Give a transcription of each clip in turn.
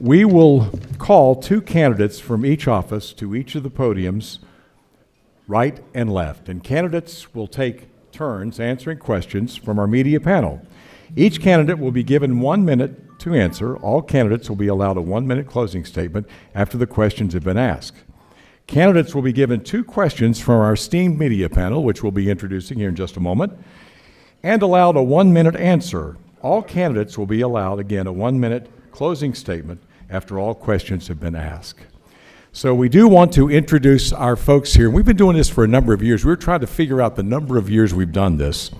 We will call two candidates from each office to each of the podiums, right and left. And candidates will take turns answering questions from our media panel. Each candidate will be given 1 minute to answer. All candidates will be allowed a 1-minute closing statement after the questions have been asked. Candidates will be given 2 questions from our esteemed media panel, which we'll be introducing here in just a moment, and allowed a 1-minute answer. All candidates will be allowed, again, a 1-minute closing statement after all questions have been asked. So we do want to introduce our folks here. We've been doing this for a number of years. We're trying to figure out the number of years we've done this.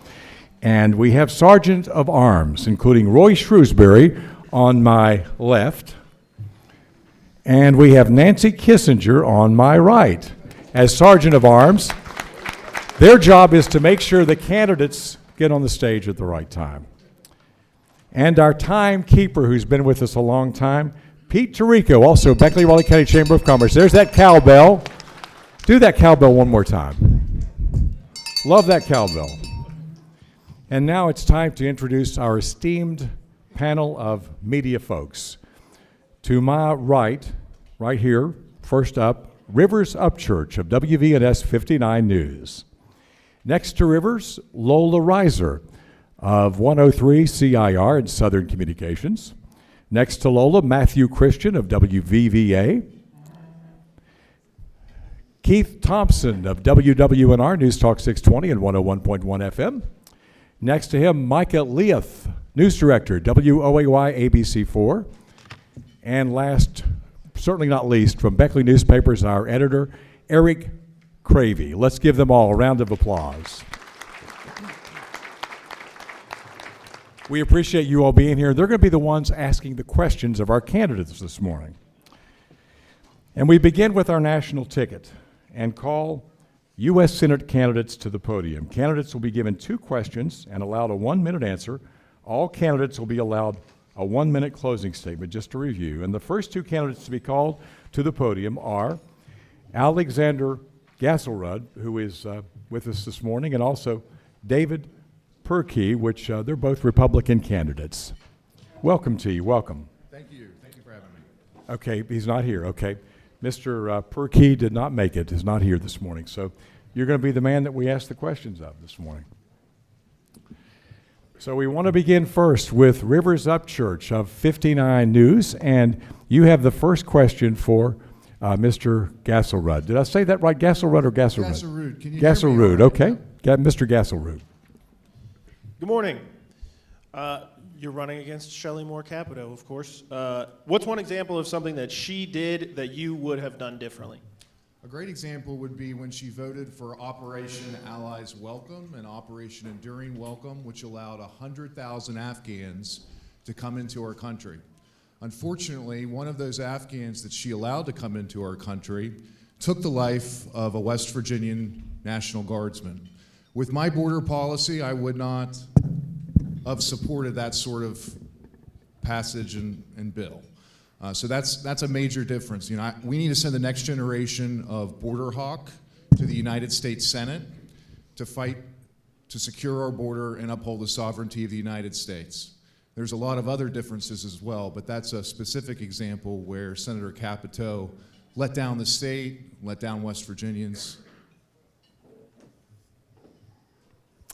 And we have Sergeant of Arms, including Roy Shrewsbury on my left, and we have Nancy Kissinger on my right as Sergeant of Arms. Their job is to make sure the candidates get on the stage at the right time. And our timekeeper, who's been with us a long time, Pete Tirico, also Beckley-Raleigh County Chamber of Commerce. There's that cowbell. Do that cowbell one more time. Love that cowbell. And now it's time to introduce our esteemed panel of media folks. To my right here, first up, Rivers Upchurch of WVNS 59 News. Next to Rivers, Lola Reiser of 103 CIR in Southern Communications. Next to Lola, Matthew Christian of WVVA. Keith Thompson of WWNR News Talk 620 and 101.1 FM. Next to him, Micah Leath, News Director, WOAY ABC4. And last, certainly not least, from Beckley Newspapers, our editor, Eric Cravey. Let's give them all a round of applause. We appreciate you all being here. They're going to be the ones asking the questions of our candidates this morning. And we begin with our national ticket and call U.S. Senate candidates to the podium. Candidates will be given 2 questions and allowed a 1-minute answer. All candidates will be allowed a 1-minute closing statement, just to review. And the first 2 candidates to be called to the podium are Alexander Gasselrud, who is with us this morning, and also David Perkey, which they're both Republican candidates. Welcome to you. Welcome. Thank you. Thank you for having me. Okay, he's not here. Okay. Mr. Perkey did not make it, is not here this morning. So you're going to be the man that we asked the questions of this morning. So we want to begin first with Rivers Upchurch of 59 News, and you have the first question for Mr. Gasselrud. Did I say that right, Gasselrud or Gasselrud? Gasselrud. Can you Gasselrud, hear me? okay. Got Mr. Gasselrud. Good morning. You're running against Shelley Moore Capito, of course. What's one example of something that she did that you would have done differently? A great example would be when she voted for Operation Allies Welcome and Operation Enduring Welcome, which allowed 100,000 Afghans to come into our country. Unfortunately, one of those Afghans that she allowed to come into our country took the life of a West Virginian National Guardsman. With my border policy, I would not have supported that sort of passage and bill. So that's a major difference. You know, we need to send the next generation of border hawk to the United States Senate to fight to secure our border and uphold the sovereignty of the United States. There's a lot of other differences as well, but that's a specific example where Senator Capito let down the state, let down West Virginians.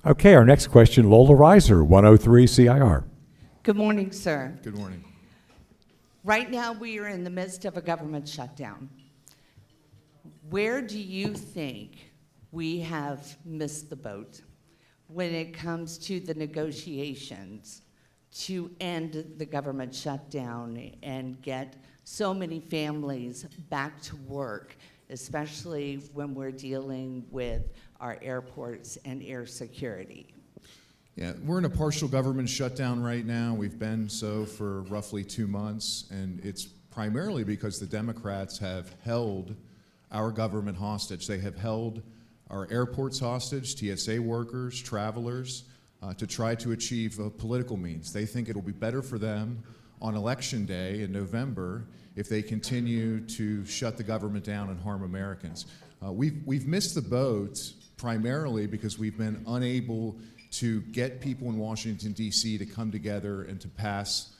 Okay, our next question, Lola Reiser, 103 CIR. Good morning, sir. Good morning. Right now, we are in the midst of a government shutdown. Where do you think we have missed the boat when it comes to the negotiations to end the government shutdown and get so many families back to work, especially when we're dealing with our airports and air security? Yeah, we're in a partial government shutdown right now. We've been so for roughly 2 months, and it's primarily because the Democrats have held our government hostage. They have held our airports hostage, TSA workers, travelers, to try to achieve political means. They think it'll be better for them on Election Day in November if they continue to shut the government down and harm Americans. We've missed the boat primarily because we've been unable to get people in Washington, D.C. to come together and to pass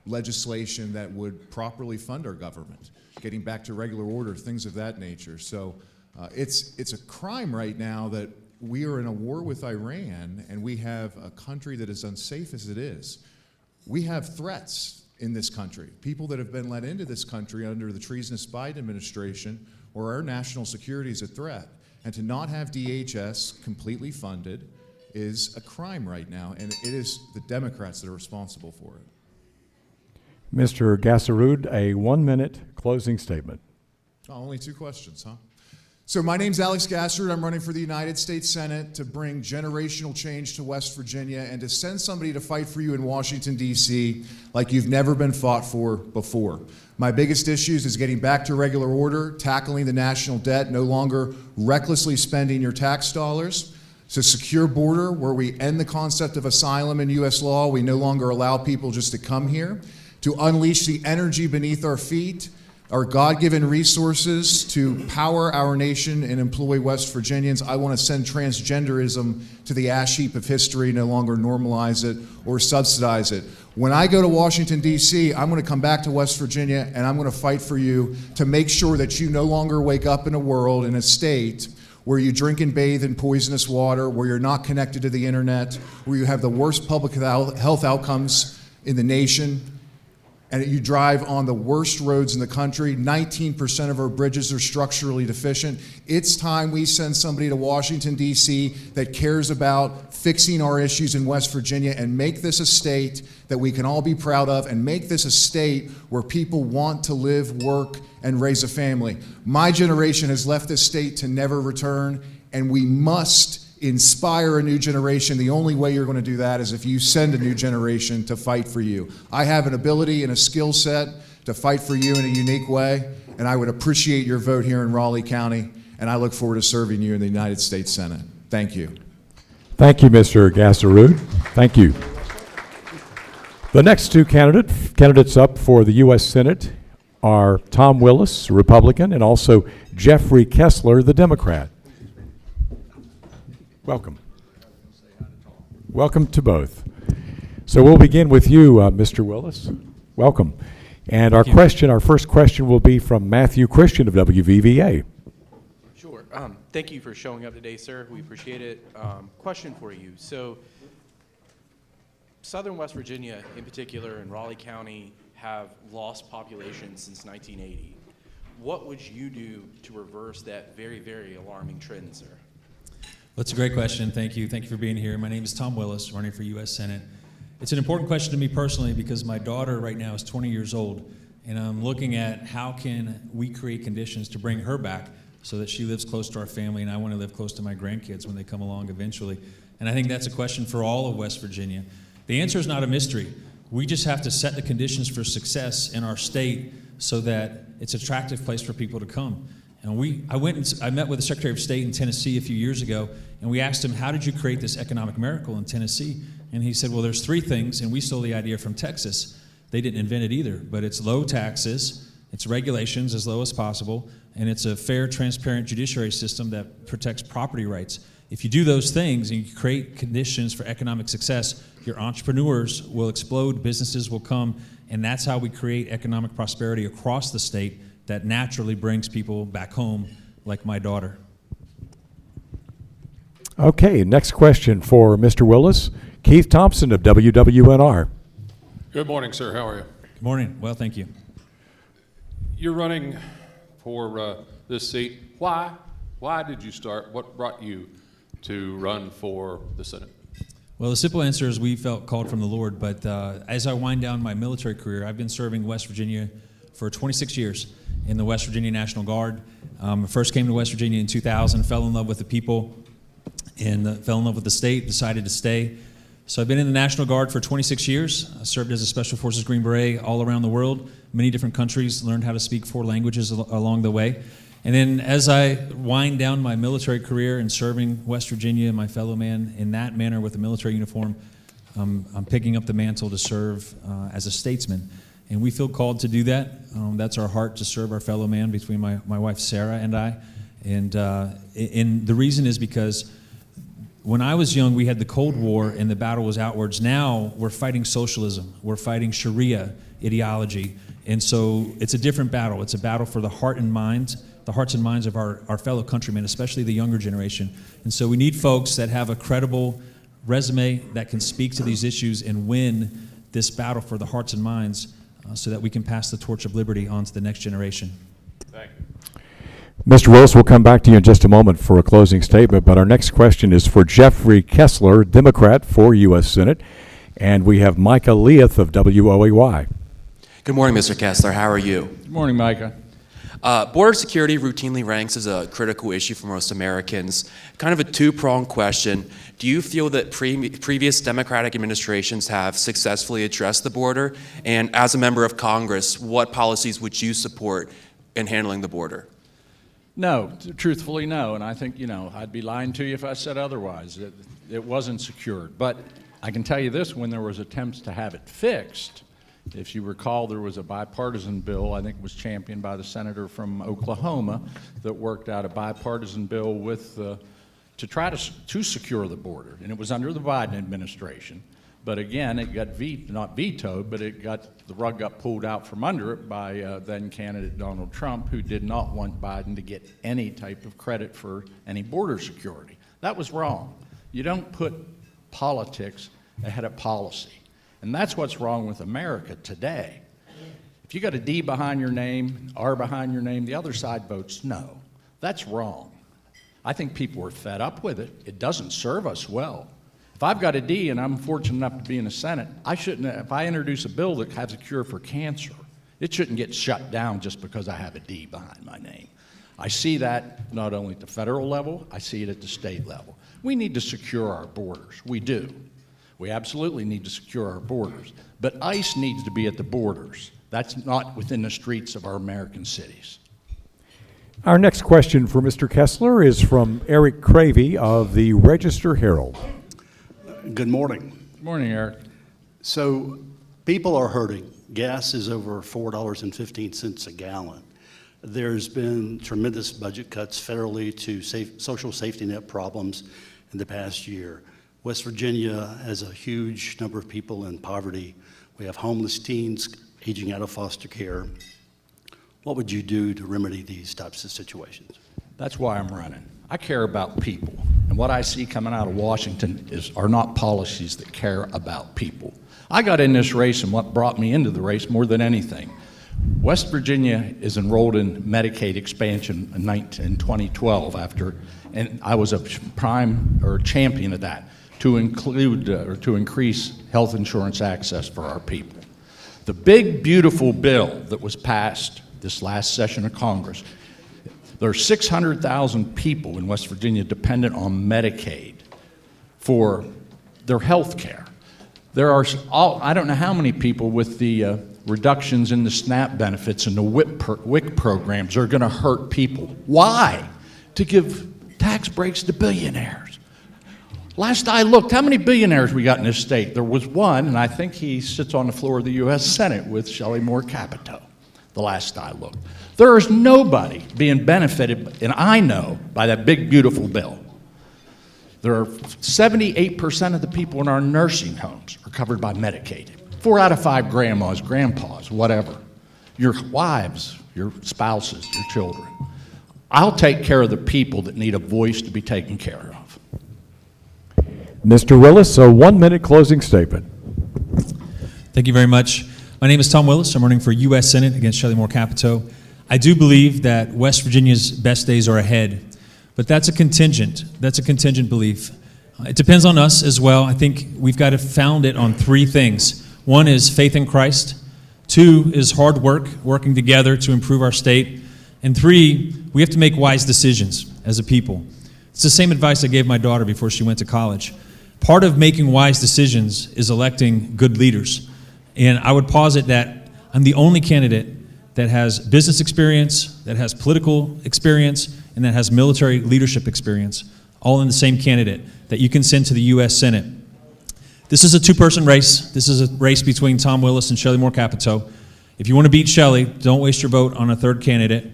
legislation that would properly fund our government, getting back to regular order, things of that nature. So it's a crime right now that we are in a war with Iran and we have a country that is unsafe as it is. We have threats in this country, people that have been let into this country under the treasonous Biden administration, or our national security is a threat. And to not have DHS completely funded is a crime right now, and it is the Democrats that are responsible for it. Mr. Gassarud, a 1-minute closing statement. Oh, only 2 questions, huh? So my name's Alex Gassard. I'm running for the United States Senate to bring generational change to West Virginia and to send somebody to fight for you in Washington, D.C. like you've never been fought for before. My biggest issues is getting back to regular order, tackling the national debt, no longer recklessly spending your tax dollars. It's a secure border where we end the concept of asylum in U.S. law. We no longer allow people just to come here. To unleash the energy beneath our feet, our God-given resources to power our nation and employ West Virginians. I want to send transgenderism to the ash heap of history, no longer normalize it or subsidize it. When I go to Washington, D.C., I'm going to come back to West Virginia and I'm going to fight for you to make sure that you no longer wake up in a world, in a state, where you drink and bathe in poisonous water, where you're not connected to the internet, where you have the worst public health outcomes in the nation, and you drive on the worst roads in the country. 19% of our bridges are structurally deficient. It's time we send somebody to Washington, D.C. that cares about fixing our issues in West Virginia and make this a state that we can all be proud of and make this a state where people want to live, work, and raise a family. My generation has left this state to never return, and we must inspire a new generation. The only way you're going to do that is if you send a new generation to fight for you. I have an ability and a skill set to fight for you in a unique way, and I would appreciate your vote here in Raleigh County, and I look forward to serving you in the United States Senate. Thank you. Thank you, Mr. Gassarud. Thank you. The next 2 candidates up for the U.S. Senate are Tom Willis, Republican, and also Jeffrey Kessler, the Democrat. Welcome. Welcome to both. So we'll begin with you, Mr. Willis. Welcome. And our first question will be from Matthew Christian of WVVA. Sure. Thank you for showing up today, sir. We appreciate it. Question for you. So, Southern West Virginia, in particular, and Raleigh County, have lost population since 1980. What would you do to reverse that very, very alarming trend, sir? That's a great question. Thank you. Thank you for being here. My name is Tom Willis, running for U.S. Senate. It's an important question to me personally because my daughter right now is 20 years old, and I'm looking at how can we create conditions to bring her back so that she lives close to our family, and I want to live close to my grandkids when they come along eventually. And I think that's a question for all of West Virginia. The answer is not a mystery. We just have to set the conditions for success in our state so that it's an attractive place for people to come. And I met with the Secretary of State in Tennessee a few years ago, and we asked him, how did you create this economic miracle in Tennessee? And he said, well, there's 3 things, and we stole the idea from Texas. They didn't invent it either, but it's low taxes, it's regulations as low as possible, and it's a fair, transparent judiciary system that protects property rights. If you do those things and you create conditions for economic success, your entrepreneurs will explode, businesses will come, and that's how we create economic prosperity across the state that naturally brings people back home, like my daughter. Okay, next question for Mr. Willis. Keith Thompson of WWNR. Good morning, sir. How are you? Good morning. Well, thank you. You're running for this seat. Why? Why did you start? What brought you to run for the Senate? Well, the simple answer is we felt called from the Lord, but as I wind down my military career, I've been serving West Virginia for 26 years in the West Virginia National Guard. First came to West Virginia in 2000, fell in love with the people, and fell in love with the state, decided to stay. So I've been in the National Guard for 26 years. I served as a Special Forces Green Beret all around the world, many different countries, learned how to speak 4 languages along the way. And then as I wind down my military career and serving West Virginia and my fellow man in that manner with a military uniform, I'm picking up the mantle to serve as a statesman. And we feel called to do that. That's our heart, to serve our fellow man, between my wife Sarah and I. And the reason is because When I was young, we had the Cold War and the battle was outwards. Now we're fighting socialism. We're fighting Sharia ideology. And so it's a different battle. It's a battle for the hearts and minds of our fellow countrymen, especially the younger generation. And so we need folks that have a credible resume that can speak to these issues and win this battle for the hearts and minds so that we can pass the torch of liberty on to the next generation. Thank you. Mr. Willis, we'll come back to you in just a moment for a closing statement, but our next question is for Jeffrey Kessler, Democrat for U.S. Senate, and we have Micah Leath of WOAY. Good morning, Mr. Kessler. How are you? Good morning, Micah. Border security routinely ranks as a critical issue for most Americans. Kind of a two-pronged question. Do you feel that previous Democratic administrations have successfully addressed the border? And as a member of Congress, what policies would you support in handling the border? No, truthfully, no. And I think, I'd be lying to you if I said otherwise. It wasn't secured. But I can tell you this, when there was attempts to have it fixed, if you recall, there was a bipartisan bill, I think it was championed by the senator from Oklahoma, that worked out a bipartisan bill with, to try to secure the border. And it was under the Biden administration. But again, it got not vetoed, but the rug got pulled out from under it by then candidate Donald Trump, who did not want Biden to get any type of credit for any border security. That was wrong. You don't put politics ahead of policy. And that's what's wrong with America today. If you got a D behind your name, R behind your name, the other side votes no. That's wrong. I think people are fed up with it. It doesn't serve us well. If I've got a D and I'm fortunate enough to be in the Senate, if I introduce a bill that has a cure for cancer, it shouldn't get shut down just because I have a D behind my name. I see that not only at the federal level, I see it at the state level. We need to secure our borders. We do. We absolutely need to secure our borders. But ICE needs to be at the borders. That's not within the streets of our American cities. Our next question for Mr. Kessler is from Eric Cravey of the Register Herald. Good morning. Good morning, Eric. So people are hurting. Gas is over $4.15 a gallon. There's been tremendous budget cuts federally to social safety net problems in the past year. West Virginia has a huge number of people in poverty. We have homeless teens aging out of foster care. What would you do to remedy these types of situations? That's why I'm running. I care about people. And what I see coming out of Washington are not policies that care about people. I got in this race, and what brought me into the race more than anything, West Virginia is enrolled in Medicaid expansion in 2012 and I was a champion of that, to include or to increase health insurance access for our people. The big, beautiful bill that was passed this last session of Congress, there are 600,000 people in West Virginia dependent on Medicaid for their health care. There are, I don't know how many people with the reductions in the SNAP benefits and the WIC programs are going to hurt people. Why? To give tax breaks to billionaires. Last I looked, how many billionaires we got in this state? There was one, and I think he sits on the floor of the U.S. Senate with Shelley Moore Capito, the last I looked. There is nobody being benefited, and I know, by that big, beautiful bill. There are 78% of the people in our nursing homes are covered by Medicaid. 4 out of 5 grandmas, grandpas, whatever. Your wives, your spouses, your children. I'll take care of the people that need a voice to be taken care of. Mr. Willis, a 1-minute closing statement. Thank you very much. My name is Tom Willis. I'm running for U.S. Senate against Shelley Moore Capito. I do believe that West Virginia's best days are ahead, but that's a contingent belief. It depends on us as well. I think we've got to found it on 3 things. 1 is faith in Christ. 2 is hard work, working together to improve our state. And 3, we have to make wise decisions as a people. It's the same advice I gave my daughter before she went to college. Part of making wise decisions is electing good leaders. And I would posit that I'm the only candidate that has business experience, that has political experience, and that has military leadership experience, all in the same candidate that you can send to the U.S. Senate. This is a 2-person race. This is a race between Tom Willis and Shelley Moore Capito. If you want to beat Shelley, don't waste your vote on a 3rd candidate.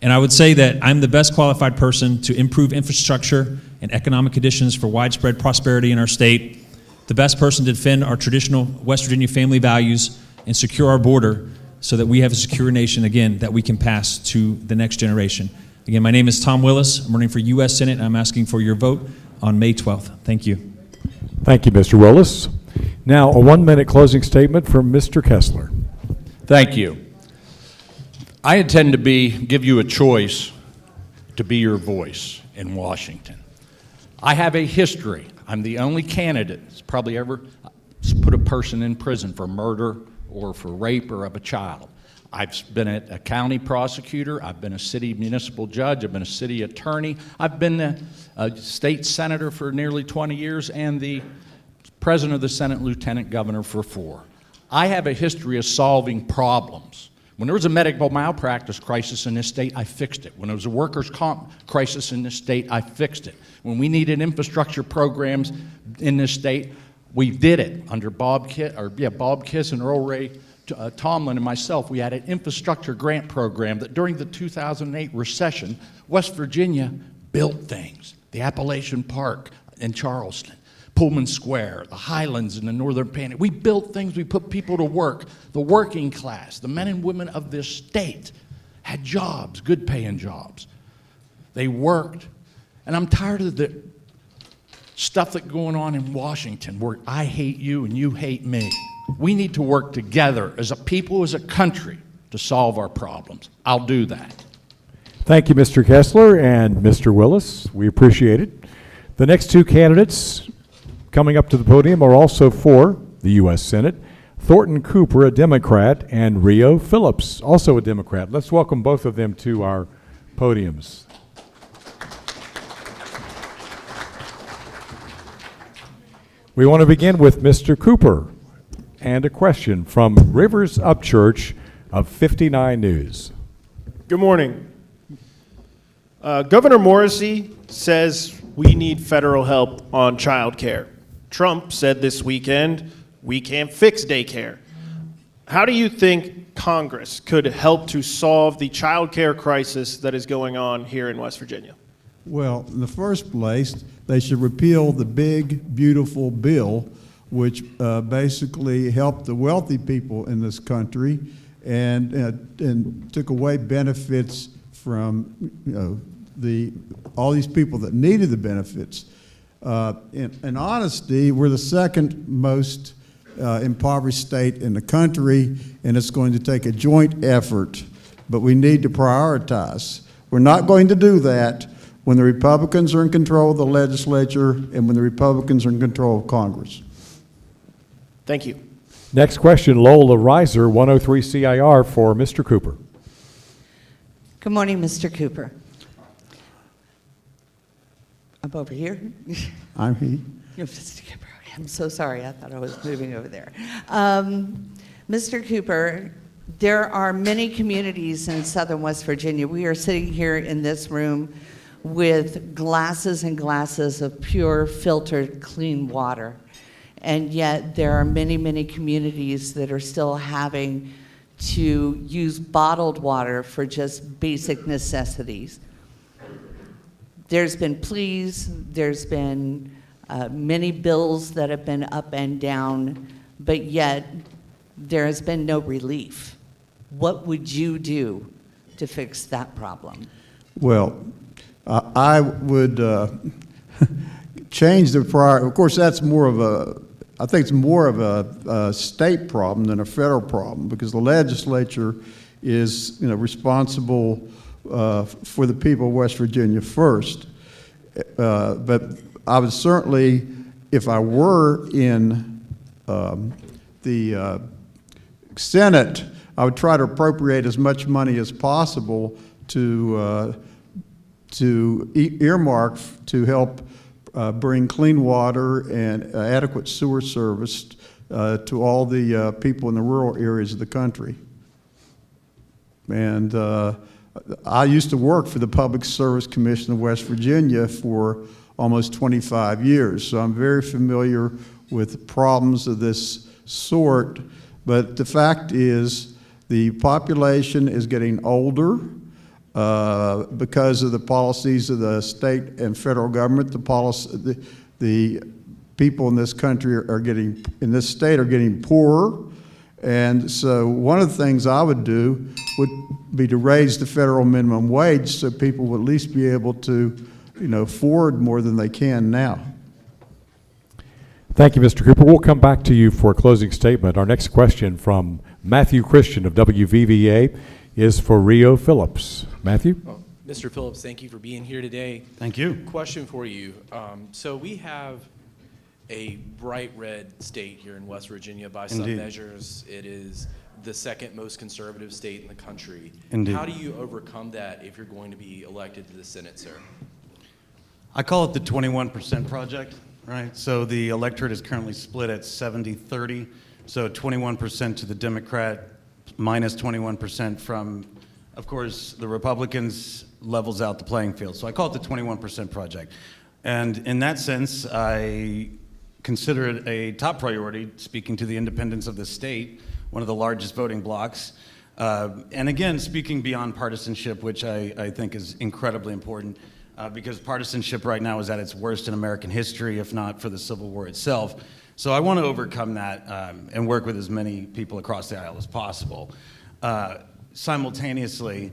And I would say that I'm the best qualified person to improve infrastructure and economic conditions for widespread prosperity in our state, the best person to defend our traditional West Virginia family values and secure our border so that we have a secure nation, again, that we can pass to the next generation. Again, my name is Tom Willis. I'm running for U.S. Senate, and I'm asking for your vote on May 12th. Thank you. Thank you, Mr. Willis. Now, a 1-minute closing statement from Mr. Kessler. Thank you. I intend to give you a choice to be your voice in Washington. I have a history. I'm the only candidate that's probably ever put a person in prison for murder or for rape or of a child. I've been a county prosecutor, I've been a city municipal judge, I've been a city attorney, I've been a state senator for nearly 20 years and the president of the Senate lieutenant governor for 4. I have a history of solving problems. When there was a medical malpractice crisis in this state, I fixed it. When there was a workers' comp crisis in this state, I fixed it. When we needed infrastructure programs in this state, we did it under Bob Kiss and Earl Ray Tomlin and myself. We had an infrastructure grant program that during the 2008 recession, West Virginia built things. The Appalachian Park in Charleston, Pullman Square, the Highlands in the Northern Panhandle. We built things, we put people to work. The working class, the men and women of this state had jobs, good paying jobs. They worked. And I'm tired of the stuff that's going on in Washington where I hate you and you hate me. We need to work together as a people, as a country, to solve our problems. I'll do that. Thank you, Mr. Kessler and Mr. Willis. We appreciate it. The next 2 candidates coming up to the podium are also for the U.S. Senate. Thornton Cooper, a Democrat, and Rio Phillips, also a Democrat. Let's welcome both of them to our podiums. We want to begin with Mr. Cooper and a question from Rivers Upchurch of 59 News. Good morning. Governor Morrissey says we need federal help on child care. Trump said this weekend we can't fix daycare. How do you think Congress could help to solve the child care crisis that is going on here in West Virginia? Well, in the first place, they should repeal the big, beautiful bill, which basically helped the wealthy people in this country and took away benefits from all these people that needed the benefits. In honesty, we're the second most impoverished state in the country, and it's going to take a joint effort, but we need to prioritize. We're not going to do that when the Republicans are in control of the legislature and when the Republicans are in control of Congress. Thank you. Next question, Lola Reiser, 103 CIR for Mr. Cooper. Good morning, Mr. Cooper. Up over here. I'm he. You're Mr. Cooper. I'm so sorry. I thought I was moving over there. Mr. Cooper, there are many communities in southern West Virginia. We are sitting here in this room with glasses and glasses of pure, filtered, clean water. And yet there are many, many communities that are still having to use bottled water for just basic necessities. There's been pleas, there's been many bills that have been up and down, but yet there has been no relief. What would you do to fix that problem? Well, I would change the priority. Of course, that's more of I think it's more of a state problem than a federal problem, because the legislature is responsible for the people of West Virginia first. But I would certainly, if I were in the Senate, I would try to appropriate as much money as possible to earmark to help bring clean water and adequate sewer service to all the people in the rural areas of the country. And I used to work for the Public Service Commission of West Virginia for almost 25 years, so I'm very familiar with problems of this sort. But the fact is, the population is getting older. because of the policies of the state and federal government. The people in this country in this state are getting poorer. And so one of the things I would do would be to raise the federal minimum wage so people would at least be able to, afford more than they can now. Thank you, Mr. Cooper. We'll come back to you for a closing statement. Our next question from Matthew Christian of WVVA is for Rio Phillips. Matthew? Mr. Phillips, thank you for being here today. Thank you. Question for you. So we have a bright red state here in West Virginia. By some Indeed. measures, it is the second most conservative state in the country. Indeed. How do you overcome that if you're going to be elected to the Senate, sir? I call it the 21% project, right? So the electorate is currently split at 70-30. So 21% to the Democrat, minus 21% from, of course, the Republicans, levels out the playing field. So I call it the 21% project. And in that sense, I consider it a top priority, speaking to the independence of the state, one of the largest voting blocs. And again, speaking beyond partisanship, which I think is incredibly important, because partisanship right now is at its worst in American history, if not for the Civil War itself. So I want to overcome that and work with as many people across the aisle as possible. Simultaneously,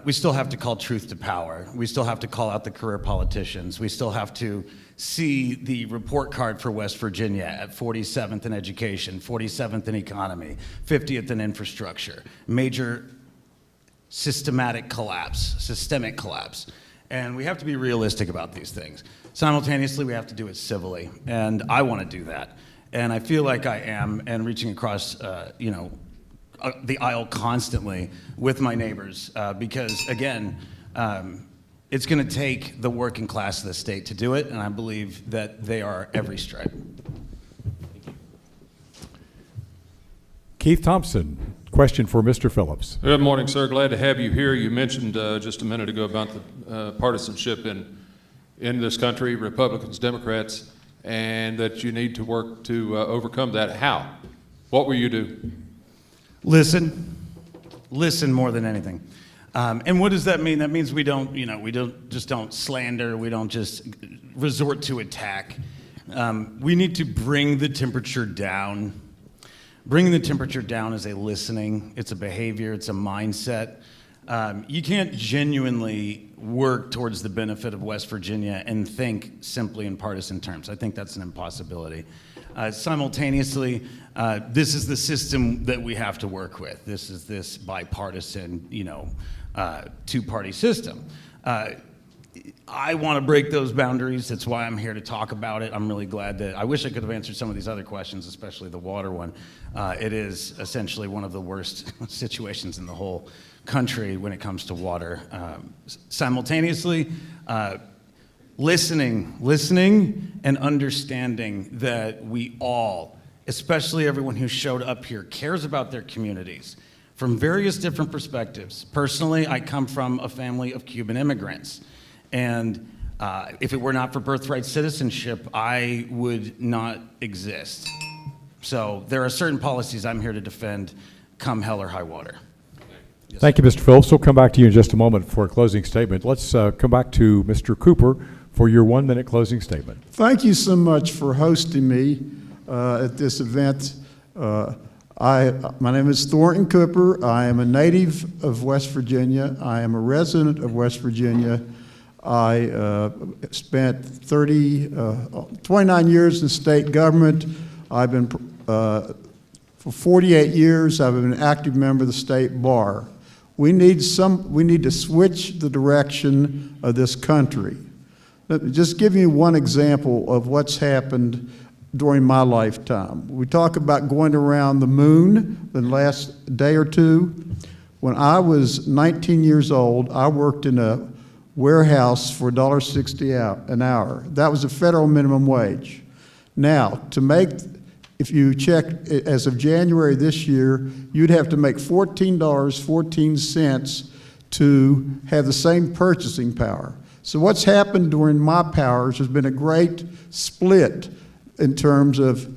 we still have to call truth to power. We still have to call out the career politicians. We still have to see the report card for West Virginia at 47th in education, 47th in economy, 50th in infrastructure, major systemic collapse. And we have to be realistic about these things. Simultaneously, we have to do it civilly, and I want to do that. And I feel like I am, and reaching across, the aisle constantly with my neighbors, because again, it's going to take the working class of the state to do it, and I believe that they are every stripe. Keith Thompson, question for Mr. Phillips. Good morning, sir. Glad to have you here. You mentioned just a minute ago about the partisanship in this country, Republicans, Democrats, and that you need to work to overcome that. How? What will you do? Listen more than anything. And what does that mean? That means we don't slander. We don't just resort to attack. We need to bring the temperature down. Bringing the temperature down is a listening. It's a behavior. It's a mindset. You can't genuinely work towards the benefit of West Virginia and think simply in partisan terms. I think that's an impossibility. Simultaneously, this is the system that we have to work with. This is this bipartisan, two-party system. I want to break those boundaries. That's why I'm here to talk about it. I'm really glad that I wish I could have answered some of these other questions, especially the water one. It is essentially one of the worst situations in the whole country when it comes to water. Simultaneously, listening and understanding that we all, especially everyone who showed up here, cares about their communities from various different perspectives. Personally, I come from a family of Cuban immigrants. And if it were not for birthright citizenship, I would not exist. So there are certain policies I'm here to defend, come hell or high water. Yes. Thank you, Mr. Phillips. We'll come back to you in just a moment for a closing statement. Let's come back to Mr. Cooper for your 1-minute closing statement. Thank you so much for hosting me at this event. My name is Thornton Cooper. I am a native of West Virginia. I am a resident of West Virginia. I spent 29 years in state government. I've been, for 48 years, I've been an active member of the state bar. We need to switch the direction of this country. Let me just give you one example of what's happened during my lifetime. We talk about going around the moon the last day or two. When I was 19 years old, I worked in a warehouse for $1.60 an hour. That was a federal minimum wage. Now, if you check as of January this year, you'd have to make $14.14 to have the same purchasing power. So what's happened during my powers has been a great split in terms of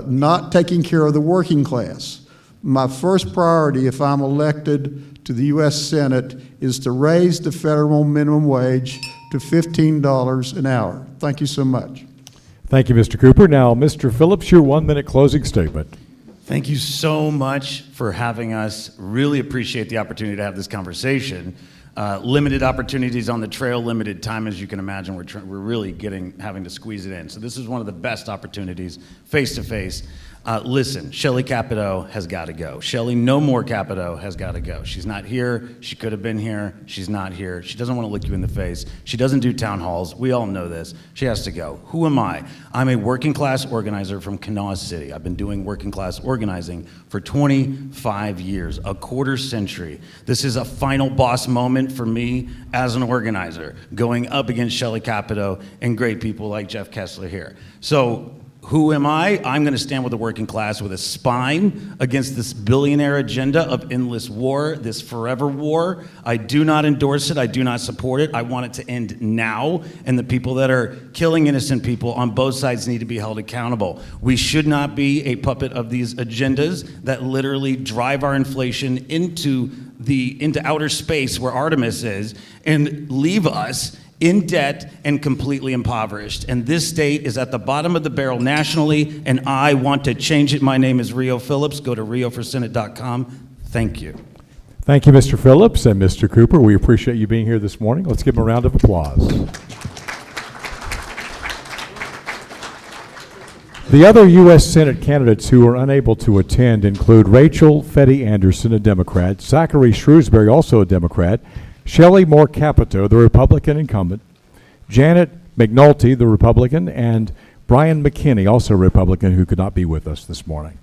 not taking care of the working class. My first priority, if I'm elected to the U.S. Senate, is to raise the federal minimum wage to $15 an hour. Thank you so much. Thank you, Mr. Cooper. Now, Mr. Phillips, your 1-minute closing statement. Thank you so much for having us. Really appreciate the opportunity to have this conversation. Limited opportunities on the trail, limited time, as you can imagine. We're really having to squeeze it in. So this is one of the best opportunities, face to face. Listen, Shelley Capito has got to go. Shelley No More Capito has got to go. She's not here. She could have been here. She's not here. She doesn't want to look you in the face. She doesn't do town halls. We all know this. She has to go. Who am I? I'm a working class organizer from Kanawha City. I've been doing working class organizing for 25 years, a quarter century. This is a final boss moment for me as an organizer, going up against Shelley Capito and great people like Jeff Kessler here. So who am I? I'm going to stand with the working class with a spine against this billionaire agenda of endless war, this forever war. I do not endorse it. I do not support it. I want it to end now, and the people that are killing innocent people on both sides need to be held accountable. We should not be a puppet of these agendas that literally drive our inflation into outer space where Artemis is and leave us in debt and completely impoverished. And this state is at the bottom of the barrel nationally, and I want to change it. My name is Rio Phillips. Go to rioforsenate.com. Thank you. Thank you, Mr. Phillips and Mr. Cooper. We appreciate you being here this morning. Let's give them a round of applause. The other U.S. Senate candidates who are unable to attend include Rachel Fetty Anderson, a Democrat, Zachary Shrewsbury, also a Democrat, Shelley Moore Capito, the Republican incumbent, Janet McNulty, the Republican, and Brian McKinney, also a Republican, who could not be with us this morning.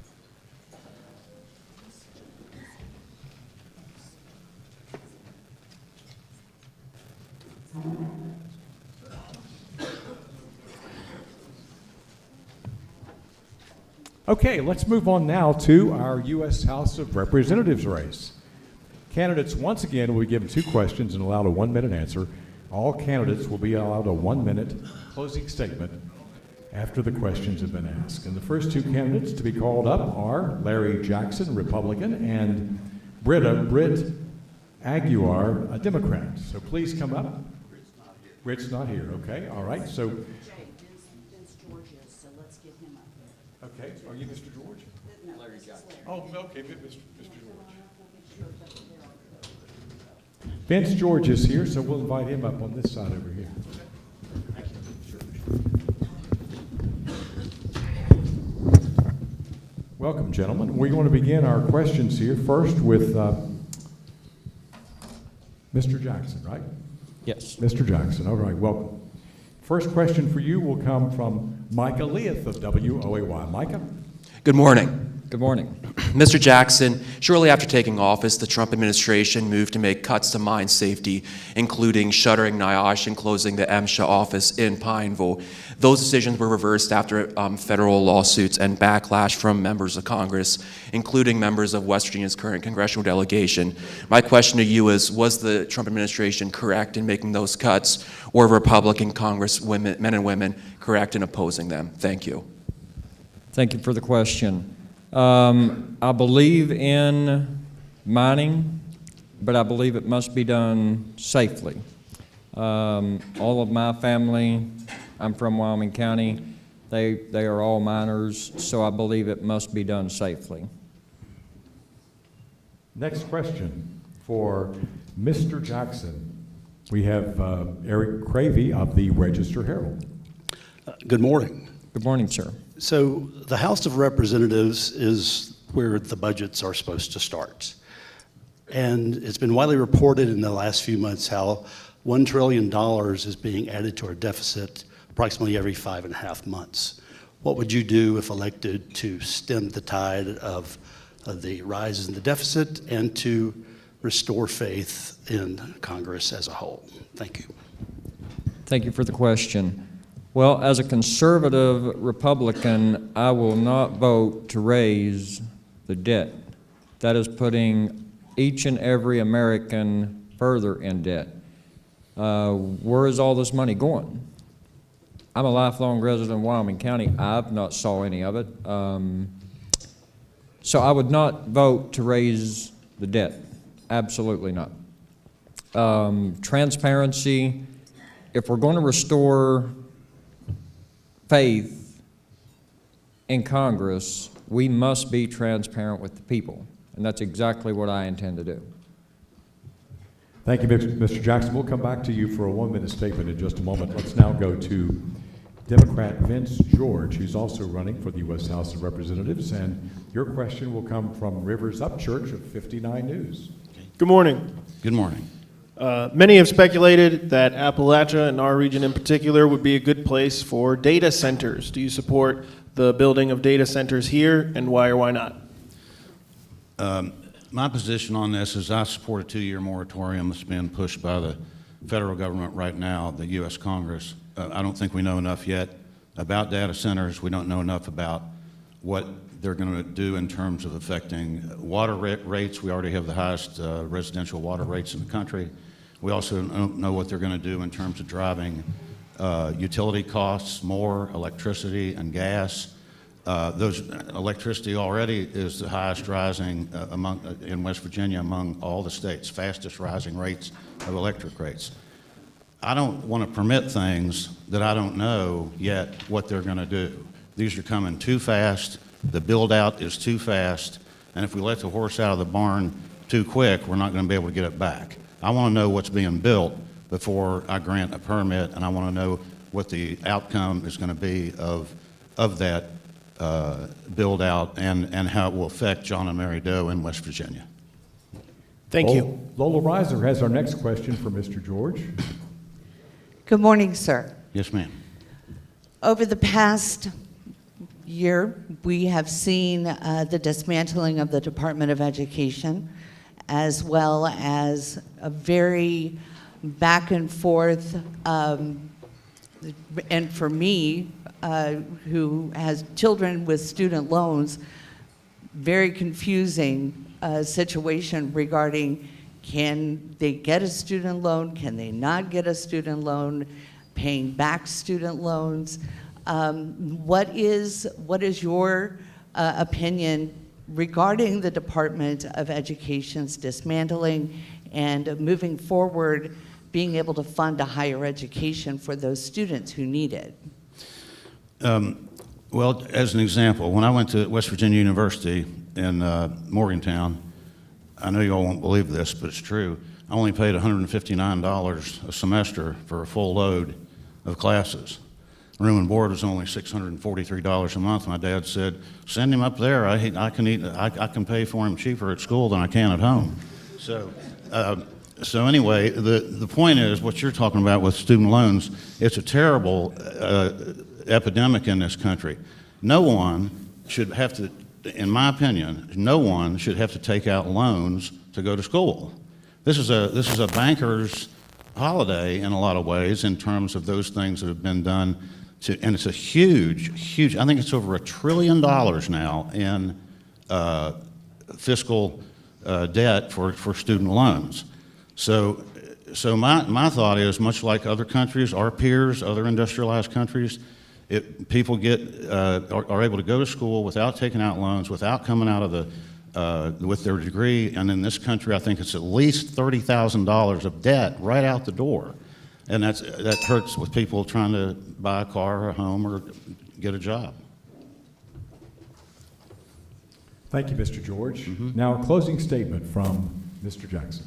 Okay, let's move on now to our U.S. House of Representatives race. Candidates, once again, will be given 2 questions and allowed a 1-minute answer. All candidates will be allowed a 1-minute closing statement after the questions have been asked. And the first 2 candidates to be called up are Larry Jackson, Republican, and Britt Aguiar, a Democrat. So please come up. Britt's not here. Okay, all right. So, Vince George is, so let's get him up here. okay, are you Mr. George? No, Larry Jackson. Oh, okay, Mr. George. Vince George is here, so we'll invite him up on this side over here. Welcome, gentlemen. We're going to begin our questions here first with Mr. Jackson, right? Yes. Mr. Jackson, all right, welcome. First question for you will come from Micah Leith of WOAY. Micah? Good morning. Good morning. Mr. Jackson, shortly after taking office, the Trump administration moved to make cuts to mine safety, including shuttering NIOSH and closing the MSHA office in Pineville. Those decisions were reversed after federal lawsuits and backlash from members of Congress, including members of West Virginia's current congressional delegation. My question to you is, was the Trump administration correct in making those cuts, or Republican Congressmen, men and women, correct in opposing them? Thank you. Thank you for the question. I believe in mining, but I believe it must be done safely. All of my family, I'm from Wyoming County, they are all miners, so I believe it must be done safely. Next question for Mr. Jackson. We have Eric Cravey of the Register Herald. Good morning. Good morning, sir. So the House of Representatives is where the budgets are supposed to start. And it's been widely reported in the last few months how $1 trillion is being added to our deficit approximately every 5.5 months. What would you do if elected to stem the tide of the rise in the deficit and to restore faith in Congress as a whole? Thank you. Thank you for the question. Well, as a conservative Republican, I will not vote to raise the debt. That is putting each and every American further in debt. Where is all this money going? I'm a lifelong resident of Wyoming County. I've not saw any of it. So I would not vote to raise the debt. Absolutely not. Transparency, if we're going to restore faith in Congress, we must be transparent with the people. And that's exactly what I intend to do. Thank you, Mr. Jackson. We'll come back to you for a 1-minute statement in just a moment. Let's now go to Democrat Vince George, who's also running for the U.S. House of Representatives. And your question will come from Rivers Upchurch of 59 News. Good morning. Good morning. Many have speculated that Appalachia, and our region in particular, would be a good place for data centers. Do you support the building of data centers here, and why or why not? My position on this is I support a 2-year moratorium that's being pushed by the federal government right now, the U.S. Congress. I don't think we know enough yet about data centers. We don't know enough about what they're going to do in terms of affecting water rates. We already have the highest residential water rates in the country. We also don't know what they're going to do in terms of driving utility costs, more electricity and gas. Those electricity already is the highest rising in West Virginia among all the states, fastest rising rates of electric rates. I don't want to permit things that I don't know yet what they're going to do. These are coming too fast. The build out is too fast. And if we let the horse out of the barn too quick, we're not going to be able to get it back. I want to know what's being built before I grant a permit, and I want to know what the outcome is going to be of that build out and how it will affect John and Mary Doe in West Virginia. Thank you. Lola Reiser has our next question for Mr. George. Good morning, sir. Yes, ma'am. Over the past year, we have seen the dismantling of the Department of Education, as well as a very back and forth, and for me, who has children with student loans, very confusing situation regarding can they get a student loan, can they not get a student loan, paying back student loans. What is your opinion regarding the Department of Education's dismantling and moving forward, being able to fund a higher education for those students who need it? Well, as an example, when I went to West Virginia University in Morgantown, I know you all won't believe this, but it's true. I only paid $159 a semester for a full load of classes. Room and board was only $643 a month. My dad said, "Send him up there. I can pay for him cheaper at school than I can at home." So anyway, the point is what you're talking about with student loans. It's a terrible epidemic in this country. No one should have to, in my opinion, no one should have to take out loans to go to school. This is a banker's holiday in a lot of ways in terms of those things that have been done and it's a huge, I think it's over $1 trillion now in fiscal debt for student loans. So my thought is, much like other countries, our peers, other industrialized countries, people are able to go to school without taking out loans, without coming out of with their degree. And in this country, I think it's at least $30,000 of debt right out the door. And that hurts with people trying to buy a car or a home or get a job. Thank you, Mr. George. Now, a closing statement from Mr. Jackson.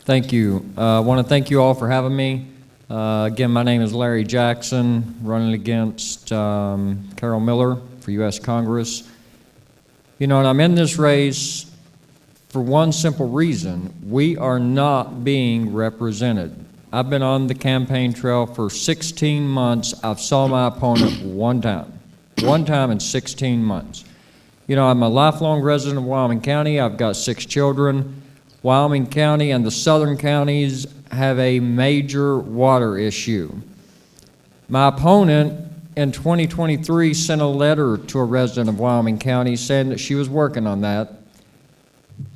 Thank you. I want to thank you all for having me. Again, my name is Larry Jackson, running against Carol Miller for U.S. Congress. You know, and I'm in this race for one simple reason. We are not being represented. I've been on the campaign trail for 16 months. I've saw my opponent one time in 16 months. You know, I'm a lifelong resident of Wyoming County. I've got 6 children. Wyoming County and the southern counties have a major water issue. My opponent in 2023 sent a letter to a resident of Wyoming County saying that she was working on that.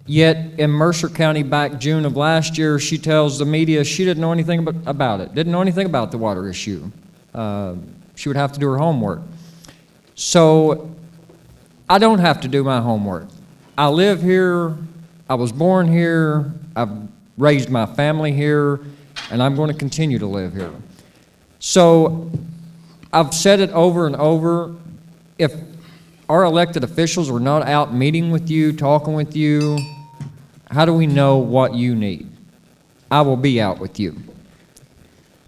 Yet in Mercer County back June of last year, she tells the media she didn't know anything about it, didn't know anything about the water issue. She would have to do her homework. So I don't have to do my homework. I live here, I was born here, I've raised my family here, and I'm going to continue to live here. So I've said it over and over, if our elected officials are not out meeting with you, talking with you, how do we know what you need? I will be out with you.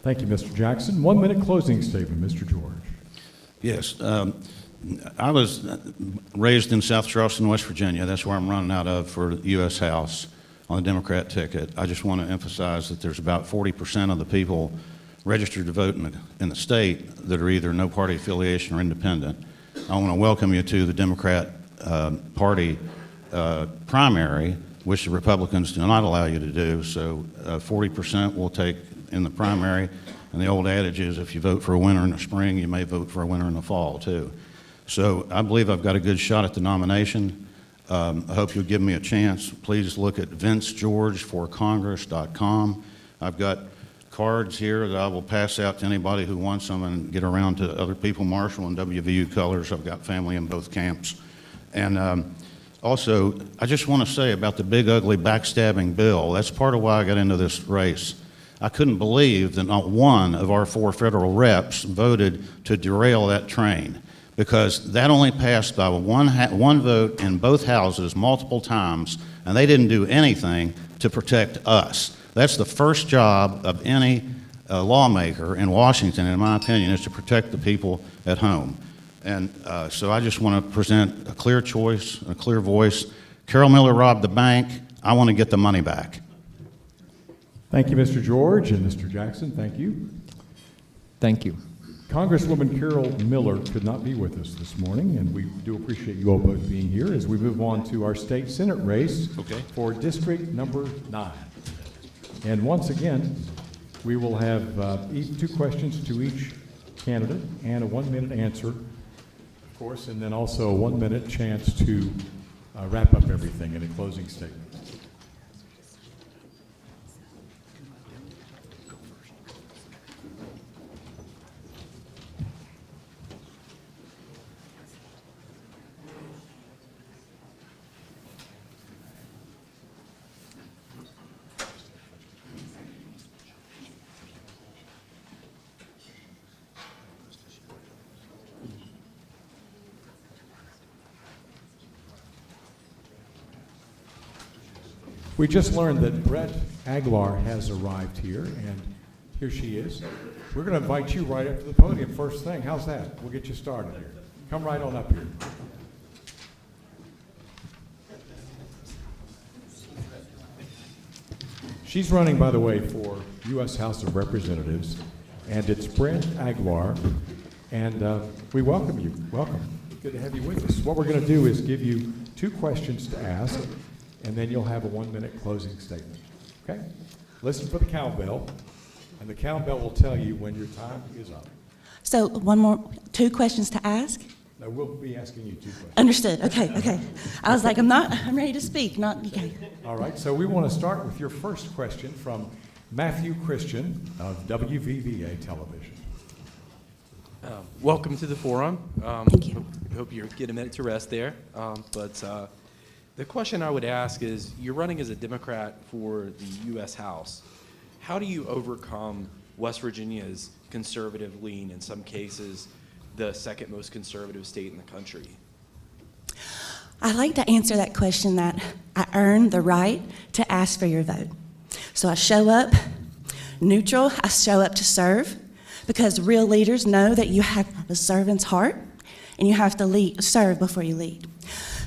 Thank you, Mr. Jackson. 1 minute closing statement, Mr. George. Yes. I was raised in South Charleston, West Virginia. That's where I'm running out of for the U.S. House on the Democrat ticket. I just want to emphasize that there's about 40% of the people registered to vote in the state that are either no party affiliation or independent. I want to welcome you to the Democrat Party primary, which the Republicans do not allow you to do. So 40% will take in the primary. And the old adage is if you vote for a winner in the spring, you may vote for a winner in the fall, too. So I believe I've got a good shot at the nomination. I hope you'll give me a chance. Please look at VinceGeorgeForCongress.com. I've got cards here that I will pass out to anybody who wants them and get around to other people. Marshall and WVU colors. I've got family in both camps. And also, I just want to say about the big, ugly, backstabbing bill, that's part of why I got into this race. I couldn't believe that not one of our 4 federal reps voted to derail that train, because that only passed by one vote in both houses multiple times, and they didn't do anything to protect us. That's the first job of any lawmaker in Washington, in my opinion, is to protect the people at home. And so I just want to present a clear choice, a clear voice. Carol Miller robbed the bank. I want to get the money back. Thank you, Mr. George, and Mr. Jackson, thank you. Thank you. Congresswoman Carol Miller could not be with us this morning, and we do appreciate you all both being here as we move on to our state Senate race for District Number 9. And once again, we will have 2 questions to each candidate and a 1-minute answer, of course, and then also a 1-minute chance to wrap up everything in a closing statement. We just learned that Brett Aguilar has arrived here, and here she is. We're going to invite you right up to the podium first thing. How's that? We'll get you started here. Come right on up here. She's running, by the way, for U.S. House of Representatives, and it's Brett Aguilar, and we welcome you. Welcome. Good to have you with us. What we're going to do is give you 2 questions to ask, and then you'll have a 1-minute closing statement. Okay? Listen for the cowbell, and the cowbell will tell you when your time is up. So 2 questions to ask? No, we'll be asking you 2 questions. Understood. Okay. I was like, I'm ready to speak, not okay. All right, so we want to start with your first question from Matthew Christian of WVVA Television. Welcome to the forum. Thank you. Hope you get a minute to rest there. The question I would ask is, you're running as a Democrat for the U.S. House. How do you overcome West Virginia's conservative lean, in some cases the second most conservative state in the country? I like to answer that question that I earn the right to ask for your vote. So I show up neutral, I show up to serve, because real leaders know that you have a servant's heart and you have to serve before you lead.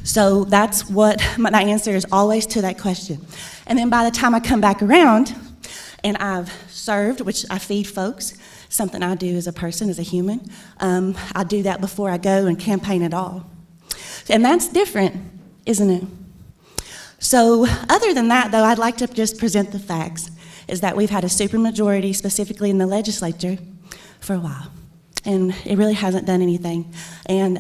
So that's what my answer is always to that question. And then by the time I come back around and I've served, which I feed folks, something I do as a person, as a human, I do that before I go and campaign at all. And that's different, isn't it? So other than that, though, I'd like to just present the facts, is that we've had a supermajority, specifically in the legislature, for a while. And it really hasn't done anything. And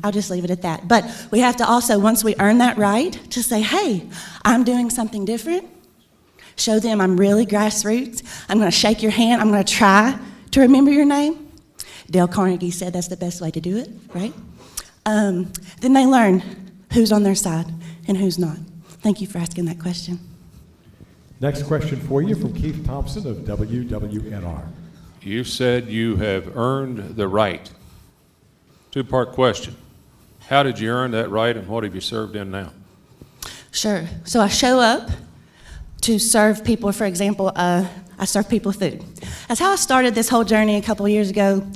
I'll just leave it at that. But we have to also, once we earn that right, to say, hey, I'm doing something different. Show them I'm really grassroots. I'm going to shake your hand. I'm going to try to remember your name. Dale Carnegie said that's the best way to do it, right? then they learn who's on their side and who's not. Thank you for asking that question. Next question for you from Keith Thompson of WWNR. You said you have earned the right. Two-part question. How did you earn that right, and what have you served in now? Sure. So I show up to serve people. For example, I serve people food. That's how I started this whole journey a couple of years ago,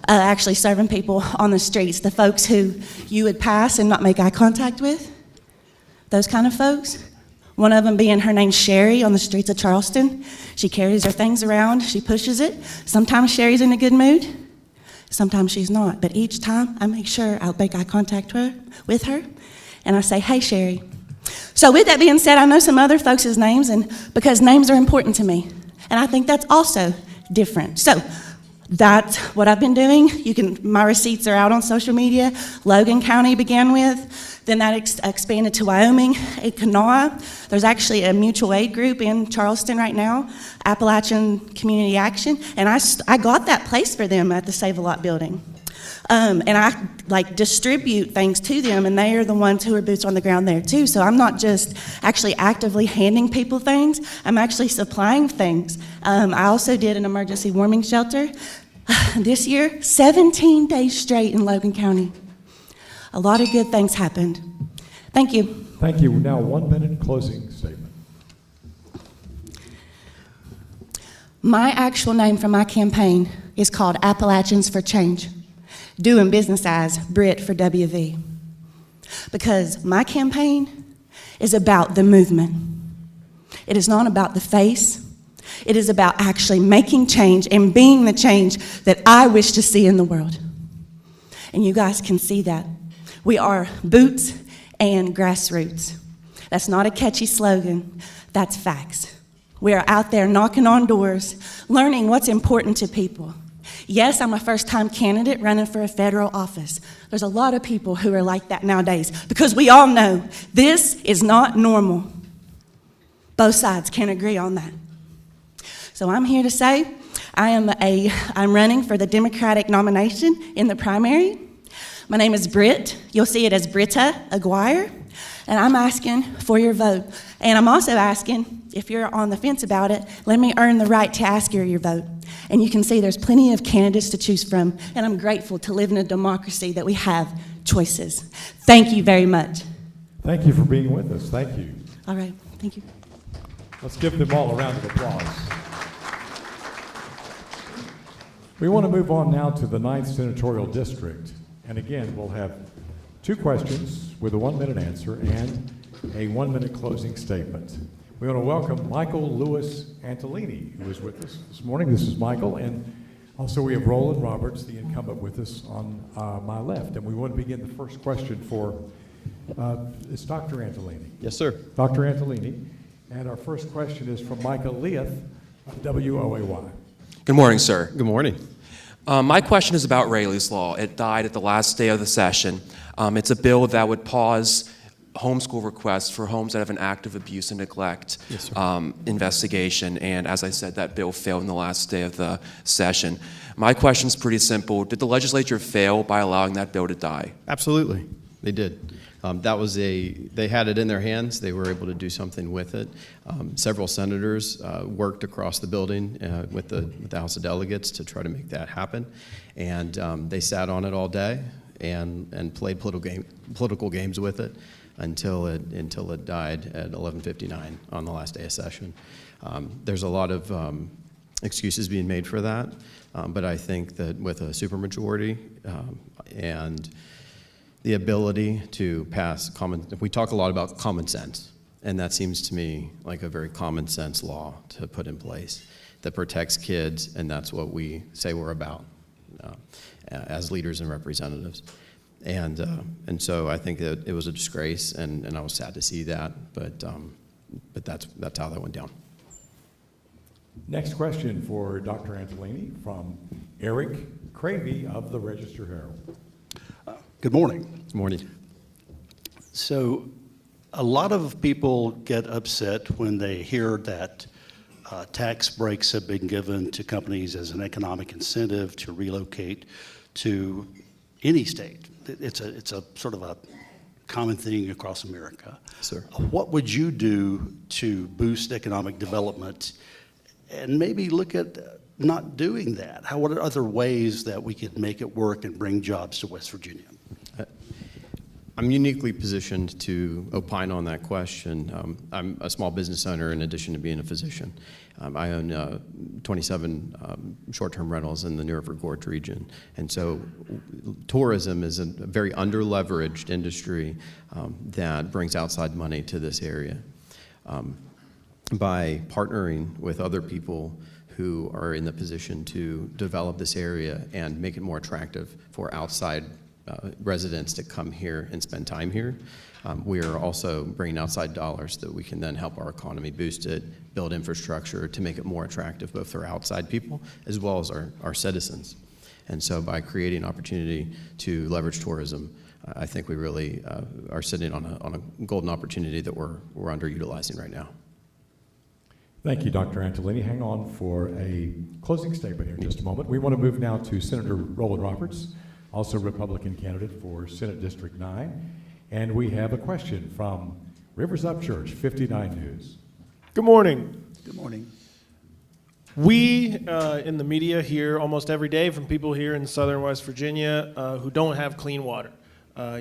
actually serving people on the streets, the folks who you would pass and not make eye contact with, those kind of folks. One of them being, her name's Sherry, on the streets of Charleston. She carries her things around, she pushes it. Sometimes Sherry's in a good mood, sometimes she's not. But each time I make sure I'll make eye contact with her, and I say, hey, Sherry. So with that being said, I know some other folks' names, and because names are important to me. And I think that's also different. So that's what I've been doing. My receipts are out on social media. Logan County began with. Then that expanded to Wyoming, Kanawha. There's actually a mutual aid group in Charleston right now, Appalachian Community Action, and I got that place for them at the Save a Lot building. And I distribute things to them, and they are the ones who are boots on the ground there too. So I'm not just actually actively handing people things, I'm actually supplying things. I also did an emergency warming shelter this year, 17 days straight in Logan County. A lot of good things happened. Thank you. Thank you. Now, 1 minute closing statement. My actual name for my campaign is called Appalachians for Change, doing business as Brit for WV. Because my campaign is about the movement. It is not about the face. It is about actually making change and being the change that I wish to see in the world. And you guys can see that. We are boots and grassroots. That's not a catchy slogan, that's facts. We are out there knocking on doors, learning what's important to people. Yes, I'm a first-time candidate running for a federal office. There's a lot of people who are like that nowadays because we all know this is not normal. Both sides can agree on that. So I'm here to say I'm running for the Democratic nomination in the primary. My name is Britt. You'll see it as Britta Aguirre. And I'm asking for your vote. And I'm also asking, if you're on the fence about it, let me earn the right to ask your vote. And you can see there's plenty of candidates to choose from. And I'm grateful to live in a democracy that we have choices. Thank you very much. Thank you for being with us. Thank you. All right. Thank you. Let's give them all a round of applause. We want to move on now to the 9th Senatorial District. And again, we'll have 2 questions with a 1-minute answer and a 1-minute closing statement. We want to welcome Michael Lewis Antolini, who is with us this morning. This is Michael, and also we have Roland Roberts, the incumbent, with us on my left. And we want to begin the first question for, it's Dr. Antolini. Yes, sir. Dr. Antolini. And our first question is from Micah Leith of WOAY. Good morning, sir. Good morning. My question is about Rayleigh's Law. It died at the last day of the session. It's a bill that would pause homeschool requests for homes that have an active abuse and neglect investigation. And as I said, that bill failed in the last day of the session. My question is pretty simple. Did the legislature fail by allowing that bill to die? Absolutely, they did. They had it in their hands. They were able to do something with it. Several senators worked across the building with the House of Delegates to try to make that happen. And they sat on it all day and played political games with it until it died at 11:59 on the last day of session. There's a lot of excuses being made for that, but I think that with a supermajority and the ability to pass we talk a lot about common sense, and that seems to me like a very common sense law to put in place that protects kids, and that's what we say we're about as leaders and representatives. And so I think that it was a disgrace, and I was sad to see that, but that's how that went down. Next question for Dr. Antolini from Eric Cravey of the Register Herald. Good morning. Good morning. So a lot of people get upset when they hear that tax breaks have been given to companies as an economic incentive to relocate to any state, it's a sort of a common thing across America. Sir. What would you do to boost economic development and maybe look at not doing that? What are other ways that we could make it work and bring jobs to West Virginia? I'm uniquely positioned to opine on that question. I'm a small business owner in addition to being a physician. I own 27 short-term rentals in the New River Gorge region. And so tourism is a very under-leveraged industry that brings outside money to this area. By partnering with other people who are in the position to develop this area and make it more attractive for outside residents to come here and spend time here. We are also bringing outside dollars that we can then help our economy boost it, build infrastructure to make it more attractive both for outside people as well as our citizens. And so by creating opportunity to leverage tourism, I think we really are sitting on a golden opportunity that we're underutilizing right now. Thank you, Dr. Antolini. Hang on for a closing statement here in just a moment. We want to move now to Senator Roland Roberts, also Republican candidate for Senate District 9. And we have a question from Rivers Up Church, 59 News. Good morning. Good morning. We in the media hear almost every day from people here in southern West Virginia who don't have clean water.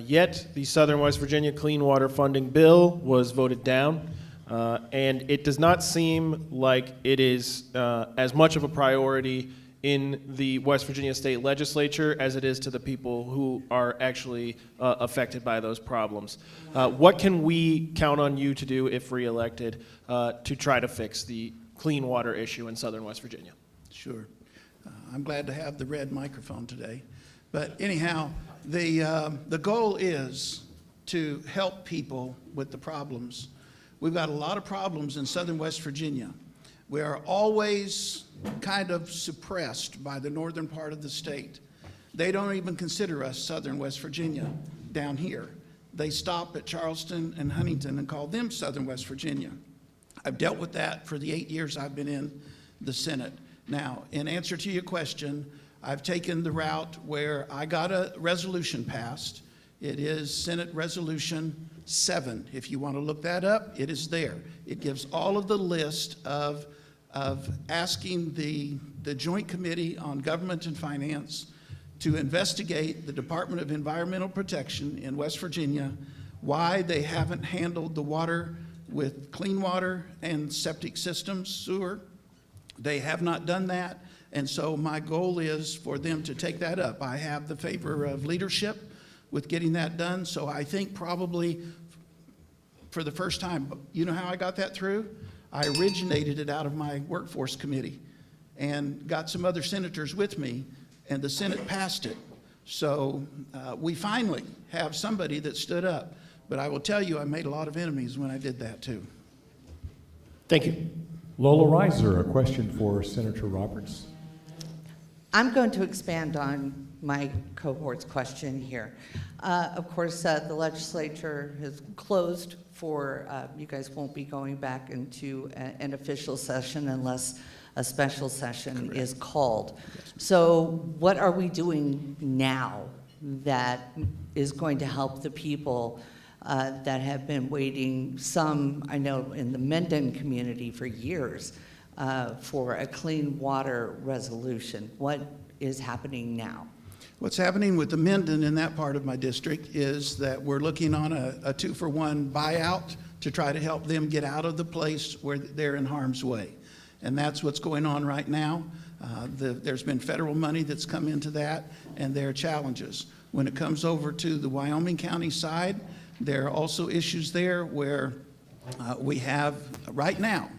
Yet the Southern West Virginia Clean Water Funding Bill was voted down. And it does not seem like it is as much of a priority in the West Virginia State Legislature as it is to the people who are actually affected by those problems. What can we count on you to do if reelected to try to fix the clean water issue in southern West Virginia? Sure. I'm glad to have the red microphone today. But anyhow, the goal is to help people with the problems. We've got a lot of problems in southern West Virginia. We are always kind of suppressed by the northern part of the state. They don't even consider us southern West Virginia down here. They stop at Charleston and Huntington and call them southern West Virginia. I've dealt with that for the 8 years I've been in the Senate. Now, in answer to your question, I've taken the route where I got a resolution passed. It is Senate Resolution 7. If you want to look that up, it is there. It gives all of the list of asking the Joint Committee on Government and Finance to investigate the Department of Environmental Protection in West Virginia, why they haven't handled the water with clean water and septic systems, sewer. They have not done that, and so my goal is for them to take that up. I have the favor of leadership with getting that done, so I think probably for the first time, you know how I got that through? I originated it out of my workforce committee and got some other senators with me, and the Senate passed it. So we finally have somebody that stood up. But I will tell you, I made a lot of enemies when I did that too. Thank you. Lola Reiser, a question for Senator Roberts. I'm going to expand on my cohort's question here. Of course, the legislature has closed for, you guys won't be going back into an official session unless a special session is called. So what are we doing now that is going to help the people that have been waiting, some I know in the Mendon community for years, for a clean water resolution? What is happening now? What's happening with the Mendon in that part of my district is that we're looking on a 2-for-1 buyout to try to help them get out of the place where they're in harm's way. And that's what's going on right now. There's been federal money that's come into that, and there are challenges. When it comes over to the Wyoming County side, there are also issues there where we have, right now,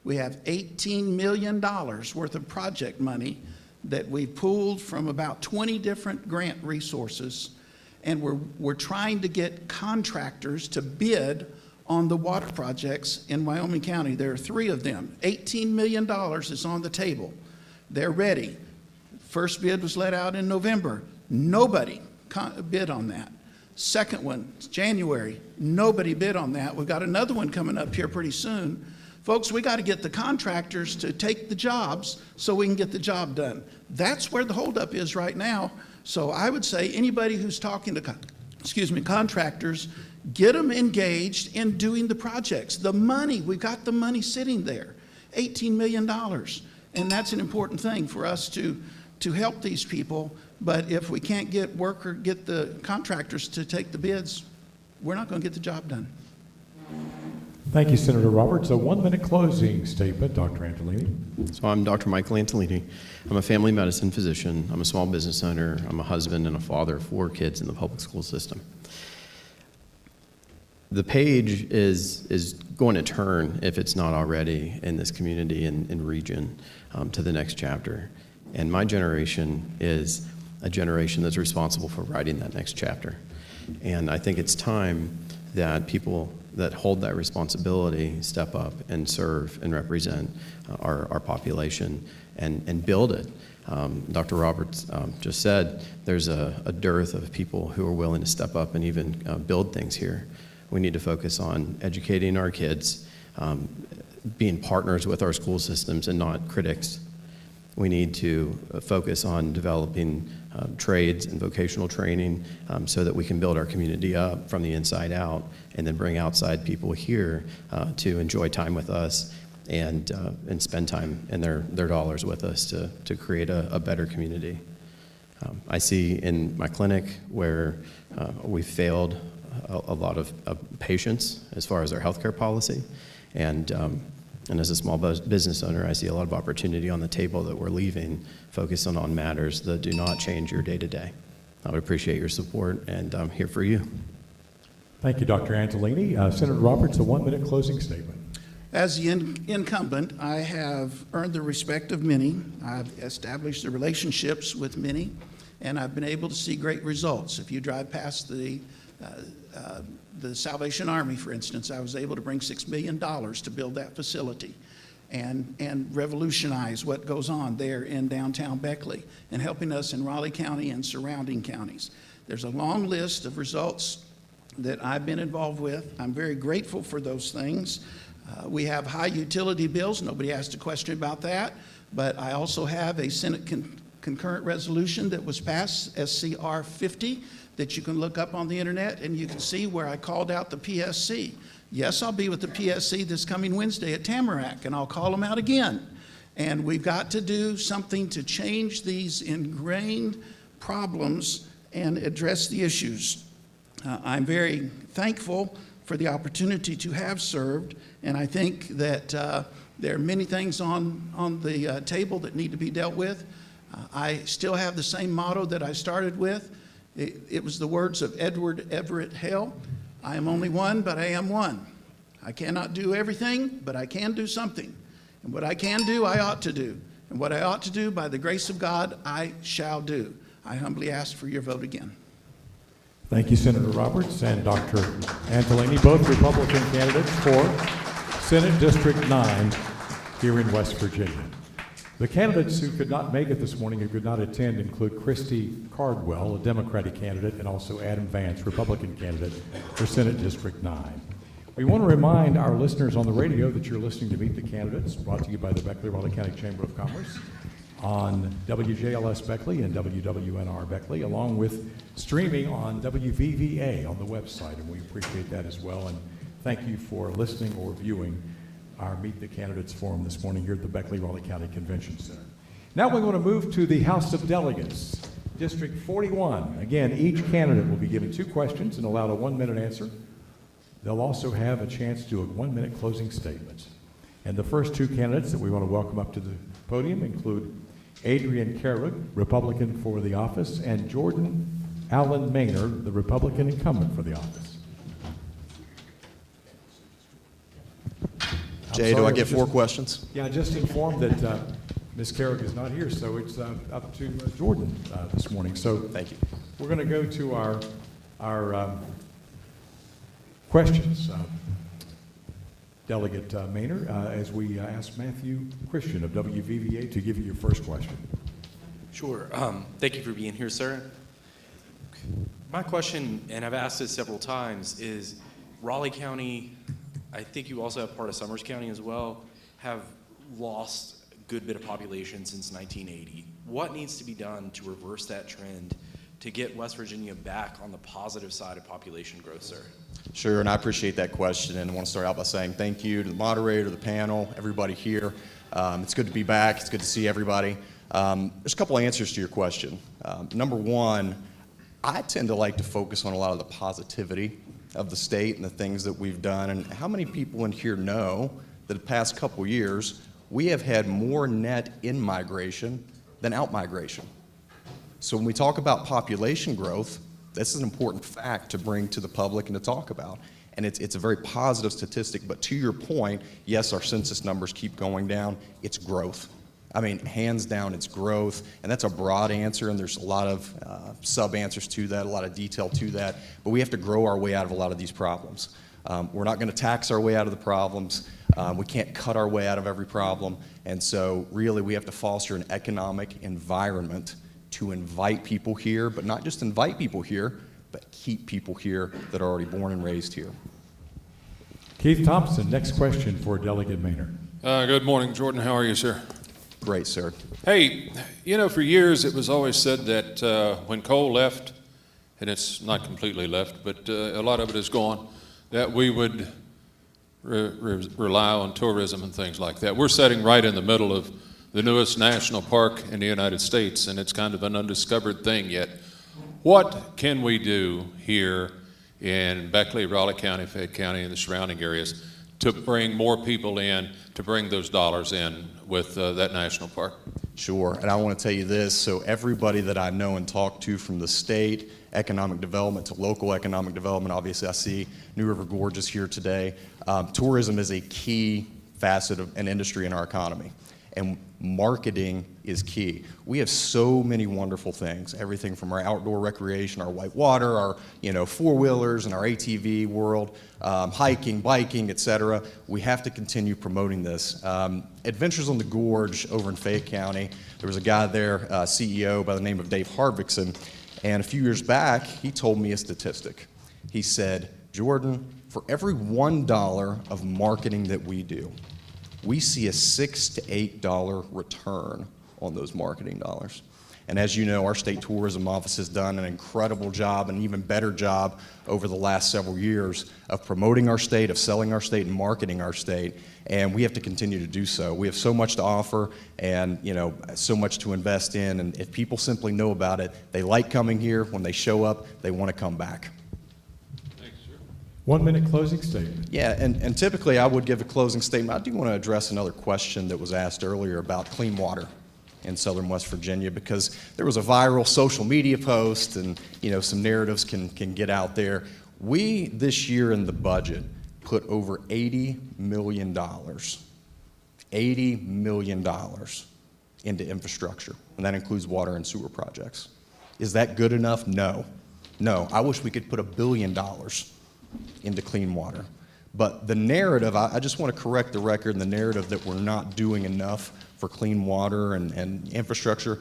we have $18 million worth of project money that we pooled from about 20 different grant resources, and we're trying to get contractors to bid on the water projects in Wyoming County. There are 3 of them. $18 million is on the table. They're ready. First bid was let out in November. Nobody bid on that. Second one, January, nobody bid on that. We've got another one coming up here pretty soon. Folks, we got to get the contractors to take the jobs so we can get the job done. That's where the holdup is right now. So I would say anybody who's talking to, contractors, get them engaged in doing the projects. The money, we've got the money sitting there, $18 million. And that's an important thing for us to help these people. But if we can't get the contractors to take the bids, we're not going to get the job done. Thank you, Senator Roberts. A 1-minute closing statement, Dr. Antolini. So I'm Dr. Michael Antolini. I'm a family medicine physician. I'm a small business owner. I'm a husband and a father of 4 kids in the public school system. The page is going to turn, if it's not already, in this community and region to the next chapter. And my generation is a generation that's responsible for writing that next chapter. And I think it's time that people that hold that responsibility step up and serve and represent our population and build it. Dr. Roberts just said there's a dearth of people who are willing to step up and even build things here. We need to focus on educating our kids, being partners with our school systems and not critics. We need to focus on developing trades and vocational training so that we can build our community up from the inside out and then bring outside people here to enjoy time with us and spend time and their dollars with us to create a better community. I see in my clinic where we failed a lot of patients as far as our healthcare policy. And as a small business owner, I see a lot of opportunity on the table that we're leaving, focusing on matters that do not change your day-to-day. I would appreciate your support, and I'm here for you. Thank you, Dr. Antolini. Senator Roberts, a 1-minute closing statement. As the incumbent, I have earned the respect of many. I've established the relationships with many, and I've been able to see great results. If you drive past the Salvation Army, for instance, I was able to bring $6 million to build that facility and revolutionize what goes on there in downtown Beckley and helping us in Raleigh County and surrounding counties. There's a long list of results that I've been involved with. I'm very grateful for those things. We have high utility bills. Nobody asked a question about that. But I also have a Senate concurrent resolution that was passed, SCR 50, that you can look up on the internet, and you can see where I called out the PSC. Yes, I'll be with the PSC this coming Wednesday at Tamarack, and I'll call them out again. And we've got to do something to change these ingrained problems and address the issues. I'm very thankful for the opportunity to have served, and I think that there are many things on the table that need to be dealt with. I still have the same motto that I started with. It was the words of Edward Everett Hale. I am only one, but I am one. I cannot do everything, but I can do something. And what I can do, I ought to do. And what I ought to do, by the grace of God, I shall do. I humbly ask for your vote again. Thank you, Senator Roberts and Dr. Antolini, both Republican candidates for Senate District 9 here in West Virginia. The candidates who could not make it this morning, who could not attend, include Christy Cardwell, a Democratic candidate, and also Adam Vance, Republican candidate for Senate District 9. We want to remind our listeners on the radio that you're listening to Meet the Candidates, brought to you by the Beckley-Raleigh County Chamber of Commerce on WJLS Beckley and WWNR Beckley, along with streaming on WVVA on the website, and we appreciate that as well. And thank you for listening or viewing our Meet the Candidates forum this morning here at the Beckley-Raleigh County Convention Center. Now we're going to move to the House of Delegates, District 41. Again, each candidate will be given 2 questions and allowed a 1-minute answer. They'll also have a chance to do a 1-minute closing statement. And the first 2 candidates that we want to welcome up to the podium include Adrian Carrig, Republican for the office, and Jordan Allen Maynard, the Republican incumbent for the office. Jay, do I get 4 questions? Yeah, I just informed that Ms. Carrig is not here, so it's up to Jordan this morning. So thank you. We're going to go to our questions. Delegate Maynard, as we ask Matthew Christian of WVVA to give you your first question. Sure. Thank you for being here, sir. My question, and I've asked this several times, is Raleigh County, I think you also have part of Summers County as well, have lost a good bit of population since 1980. What needs to be done to reverse that trend to get West Virginia back on the positive side of population growth, sir? Sure, and I appreciate that question, and I want to start out by saying thank you to the moderator, the panel, everybody here. It's good to be back. It's good to see everybody. There's a couple answers to your question. Number one, I tend to like to focus on a lot of the positivity of the state and the things that we've done. And how many people in here know that the past couple years, we have had more net in-migration than out-migration? So when we talk about population growth, this is an important fact to bring to the public and to talk about. And it's a very positive statistic, but to your point, yes, our census numbers keep going down. It's growth. I mean, hands down, it's growth, and that's a broad answer, and there's a lot of sub-answers to that, a lot of detail to that, but we have to grow our way out of a lot of these problems. We're not going to tax our way out of the problems. We can't cut our way out of every problem, and so really we have to foster an economic environment to invite people here, but not just invite people here, but keep people here that are already born and raised here. Keith Thompson, next question for Delegate Maynard. Good morning, Jordan. How are you, sir? Great, sir. Hey, you know, for years it was always said that when coal left, and it's not completely left, but a lot of it is gone, that we would rely on tourism and things like that. We're sitting right in the middle of the newest national park in the United States, and it's kind of an undiscovered thing yet. What can we do here in Beckley, Raleigh County, Fayette County, and the surrounding areas to bring more people in, to bring those dollars in with that national park? Sure, and I want to tell you this, so everybody that I know and talk to from the state economic development to local economic development, obviously I see New River Gorge is here today. Tourism is a key facet of an industry in our economy, and marketing is key. We have so many wonderful things, everything from our outdoor recreation, our white water, our four-wheelers and our ATV world, hiking, biking, etc. We have to continue promoting this. Adventures on the Gorge over in Fayette County, there was a guy there, CEO by the name of Dave Harvickson, and a few years back, he told me a statistic. He said, Jordan, for every $1 of marketing that we do, we see a $6 to $8 return on those marketing dollars. And as you know, our state tourism office has done an incredible job, an even better job over the last several years of promoting our state, of selling our state and marketing our state, and we have to continue to do so. We have so much to offer and so much to invest in, and if people simply know about it, they like coming here. When they show up, they want to come back. 1 minute closing statement. Yeah, and typically I would give a closing statement. I do want to address another question that was asked earlier about clean water in southern West Virginia, because there was a viral social media post and some narratives can get out there. We, this year in the budget, put over $80 million into infrastructure, and that includes water and sewer projects. Is that good enough? No. No, I wish we could put $1 billion into clean water. But the narrative, I just want to correct the record, and the narrative that we're not doing enough for clean water and infrastructure,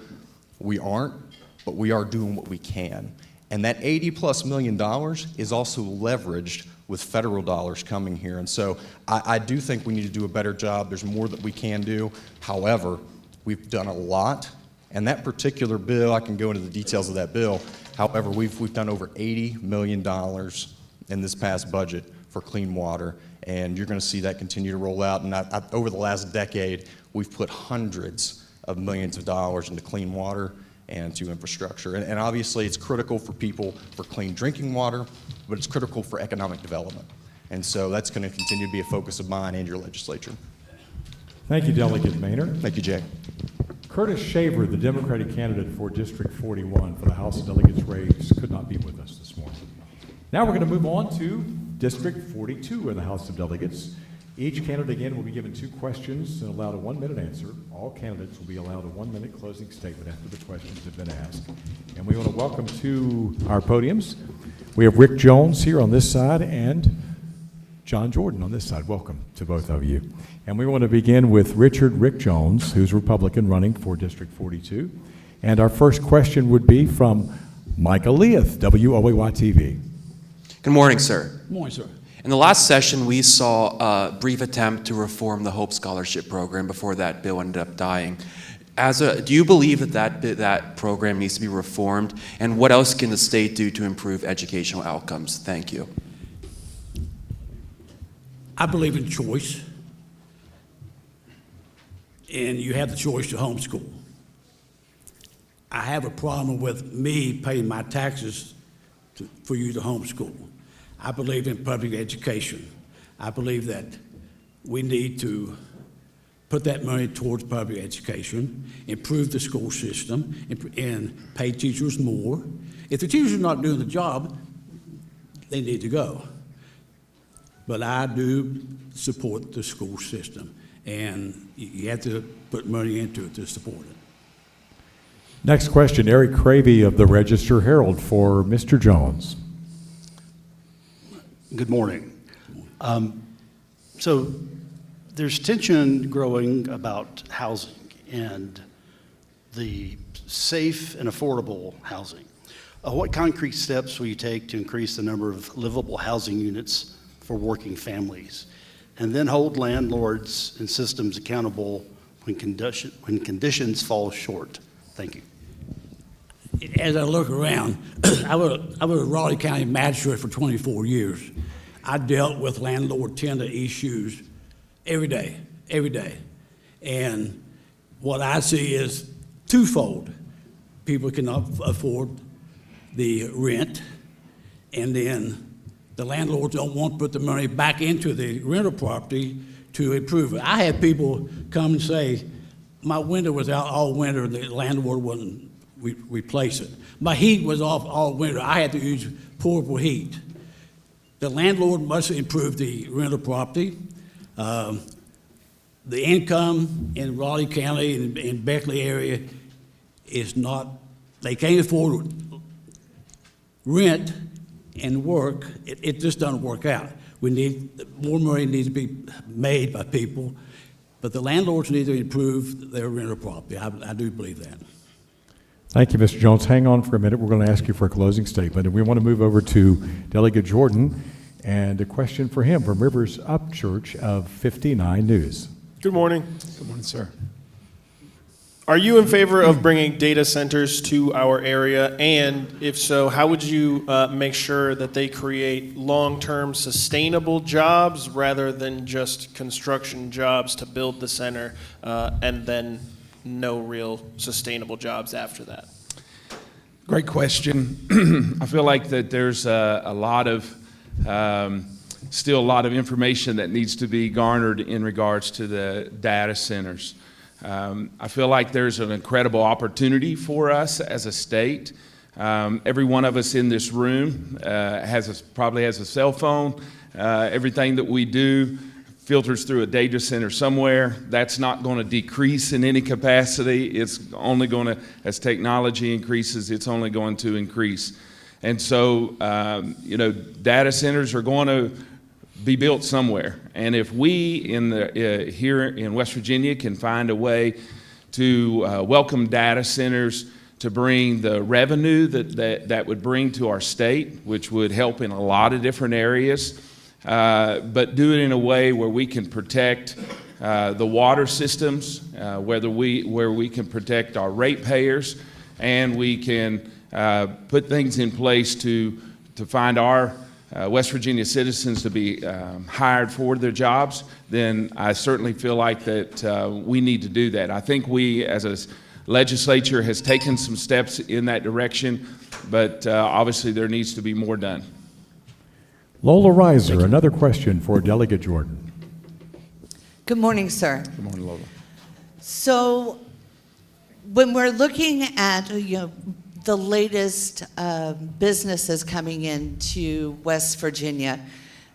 we aren't, but we are doing what we can. And that $80+ million is also leveraged with federal dollars coming here. And so I do think we need to do a better job. There's more that we can do. However, we've done a lot. And that particular bill, I can go into the details of that bill. However, we've done over $80 million in this past budget for clean water, and you're going to see that continue to roll out. And over the last decade, we've put hundreds of millions of dollars into clean water and to infrastructure. And obviously, it's critical for people for clean drinking water, but it's critical for economic development. And so that's going to continue to be a focus of mine and your legislature. Thank you, Delegate Maynard. Thank you, Jay. Curtis Shaver, the Democratic candidate for District 41 for the House of Delegates race, could not be with us this morning. Now we're going to move on to District 42 in the House of Delegates. Each candidate, again, will be given 2 questions and allowed a 1-minute answer. All candidates will be allowed a 1-minute closing statement after the questions have been asked. And we want to welcome to our podiums. We have Rick Jones here on this side and John Jordan on this side. Welcome to both of you. And we want to begin with Rick Jones, who's Republican running for District 42. And our first question would be from Micah Leith, WOAY-TV. Good morning, sir. Good morning, sir. In the last session, we saw a brief attempt to reform the Hope Scholarship Program before that bill ended up dying. Do you believe that program needs to be reformed? And what else can the state do to improve educational outcomes? Thank you. I believe in choice, and you have the choice to homeschool. I have a problem with me paying my taxes for you to homeschool. I believe in public education. I believe that we need to put that money towards public education, improve the school system, and pay teachers more. If the teachers are not doing the job, they need to go. But I do support the school system, and you have to put money into it to support it. Next question, Eric Cravey of the Register Herald for Mr. Jones. Good morning. So there's tension growing about housing and the safe and affordable housing. What concrete steps will you take to increase the number of livable housing units for working families, and then hold landlords and systems accountable when conditions fall short? Thank you. As I look around, I was a Raleigh County magistrate for 24 years. I dealt with landlord-tenant issues every day. And what I see is twofold. People cannot afford the rent, and then the landlords don't want to put the money back into the rental property to improve it. I had people come and say, my window was out all winter, the landlord wouldn't replace it. My heat was off all winter. I had to use portable heat. The landlord must improve the rental property. The income in Raleigh County and in Beckley area is not, they can't afford rent and work. It just doesn't work out. We need, more money needs to be made by people, but the landlords need to improve their rental property. I do believe that. Thank you, Mr. Jones. Hang on for a minute. We're going to ask you for a closing statement, and we want to move over to Delegate Jordan and a question for him from Rivers Upchurch of 59 News. Good morning. Good morning, sir. Are you in favor of bringing data centers to our area? And if so, how would you make sure that they create long-term sustainable jobs rather than just construction jobs to build the center and then no real sustainable jobs after that? Great question. I feel like that there's a lot of, still a lot of information that needs to be garnered in regards to the data centers. I feel like there's an incredible opportunity for us as a state. Every one of us in this room probably has a cell phone. Everything that we do filters through a data center somewhere. That's not going to decrease in any capacity. It's only going to, as technology increases, it's only going to increase. And so, data centers are going to be built somewhere. And if we here in West Virginia can find a way to welcome data centers to bring the revenue that would bring to our state, which would help in a lot of different areas, but do it in a way where we can protect the water systems, where we can protect our ratepayers, and we can put things in place to find our West Virginia citizens to be hired for their jobs, then I certainly feel like that we need to do that. I think we as a legislature has taken some steps in that direction, but obviously there needs to be more done. Lola Reiser, another question for Delegate Jordan. Good morning, sir. Good morning, Lola. So when we're looking at the latest businesses coming into West Virginia,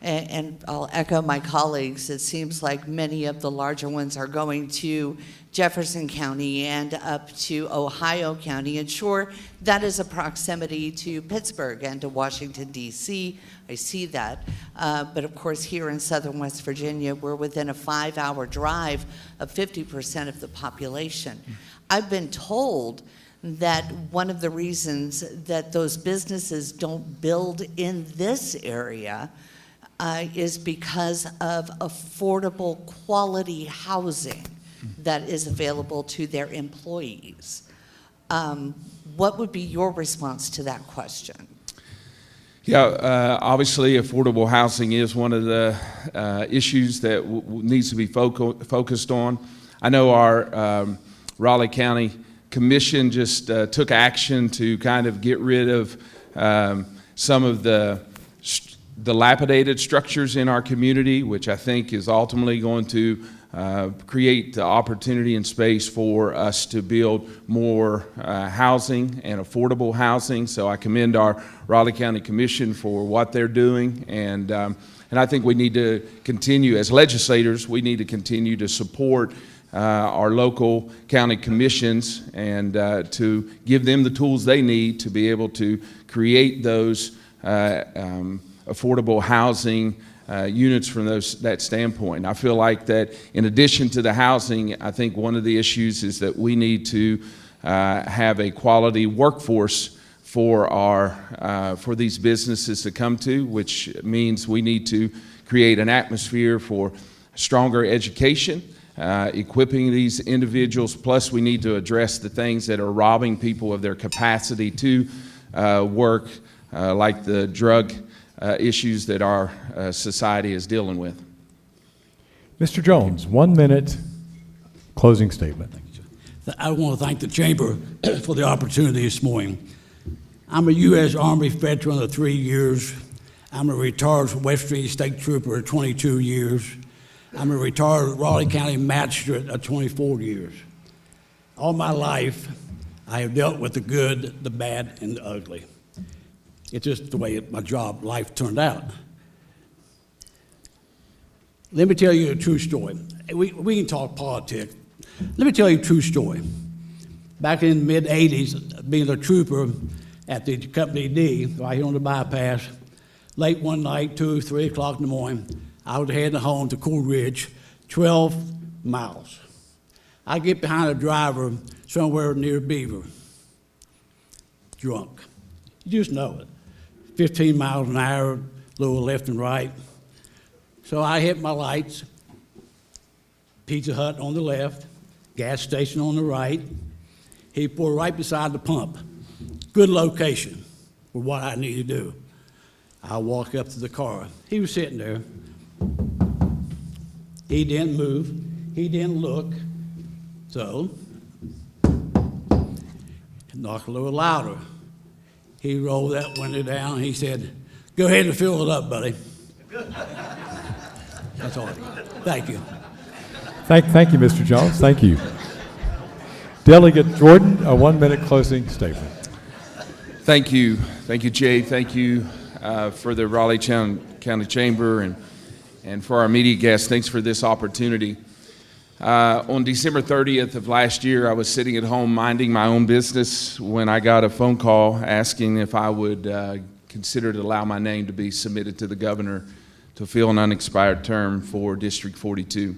and I'll echo my colleagues, it seems like many of the larger ones are going to Jefferson County and up to Ohio County. And sure, that is a proximity to Pittsburgh and to Washington, D.C. I see that. But of course, here in southern West Virginia, we're within a 5-hour drive of 50% of the population. I've been told that one of the reasons that those businesses don't build in this area is because of affordable quality housing. that is available to their employees. What would be your response to that question? Yeah, obviously, affordable housing is one of the issues that needs to be focused on. I know our Raleigh County Commission just took action to kind of get rid of some of the dilapidated structures in our community, which I think is ultimately going to create the opportunity and space for us to build more housing and affordable housing. So I commend our Raleigh County Commission for what they're doing, and I think we need to continue, as legislators, we need to continue to support our local county commissions and to give them the tools they need to be able to create those affordable housing units from that standpoint. I feel like that in addition to the housing, I think one of the issues is that we need to have a quality workforce for these businesses to come to, which means we need to create an atmosphere for stronger education, equipping these individuals, plus we need to address the things that are robbing people of their capacity to work, like the drug issues that our society is dealing with. Mr. Jones, 1 minute closing statement. I want to thank the Chamber for the opportunity this morning. I'm a U.S. Army veteran of 3 years. I'm a retired West Virginia State Trooper of 22 years. I'm a retired Raleigh County Magistrate of 24 years. All my life, I have dealt with the good, the bad, and the ugly. It's just the way my job life turned out. Let me tell you a true story. We can talk politics. Let me tell you a true story. Back in the mid-'80s, being a trooper at the Company D, right here on the bypass, late one night, 2, 3 o'clock in the morning, I was heading home to Cool Ridge, 12 miles. I get behind a driver somewhere near Beaver, drunk. You just know it. 15 miles an hour, a little left and right. So I hit my lights, Pizza Hut on the left, gas station on the right. He pulled right beside the pump. Good location for what I need to do. I walk up to the car. He was sitting there. He didn't move. He didn't look. So, knock a little louder. He rolled that window down. He said, "Go ahead and fill it up, buddy." That's all. Thank you. Thank you, Mr. Jones. Thank you. Delegate Jordan, a 1 minute closing statement. Thank you. Thank you, Jay. Thank you for the Raleigh County Chamber and for our media guests. Thanks for this opportunity. On December 30th of last year, I was sitting at home minding my own business when I got a phone call asking if I would consider to allow my name to be submitted to the governor to fill an unexpired term for District 42.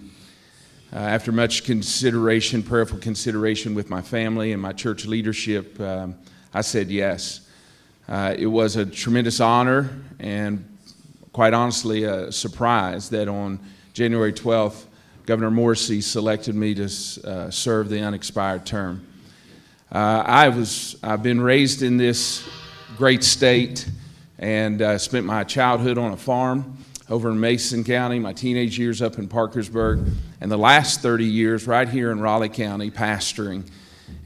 After much consideration, prayerful consideration with my family and my church leadership, I said yes. It was a tremendous honor and quite honestly a surprise that on January 12th, Governor Morrisey selected me to serve the unexpired term. I've been raised in this great state and spent my childhood on a farm over in Mason County, my teenage years up in Parkersburg, and the last 30 years right here in Raleigh County pastoring.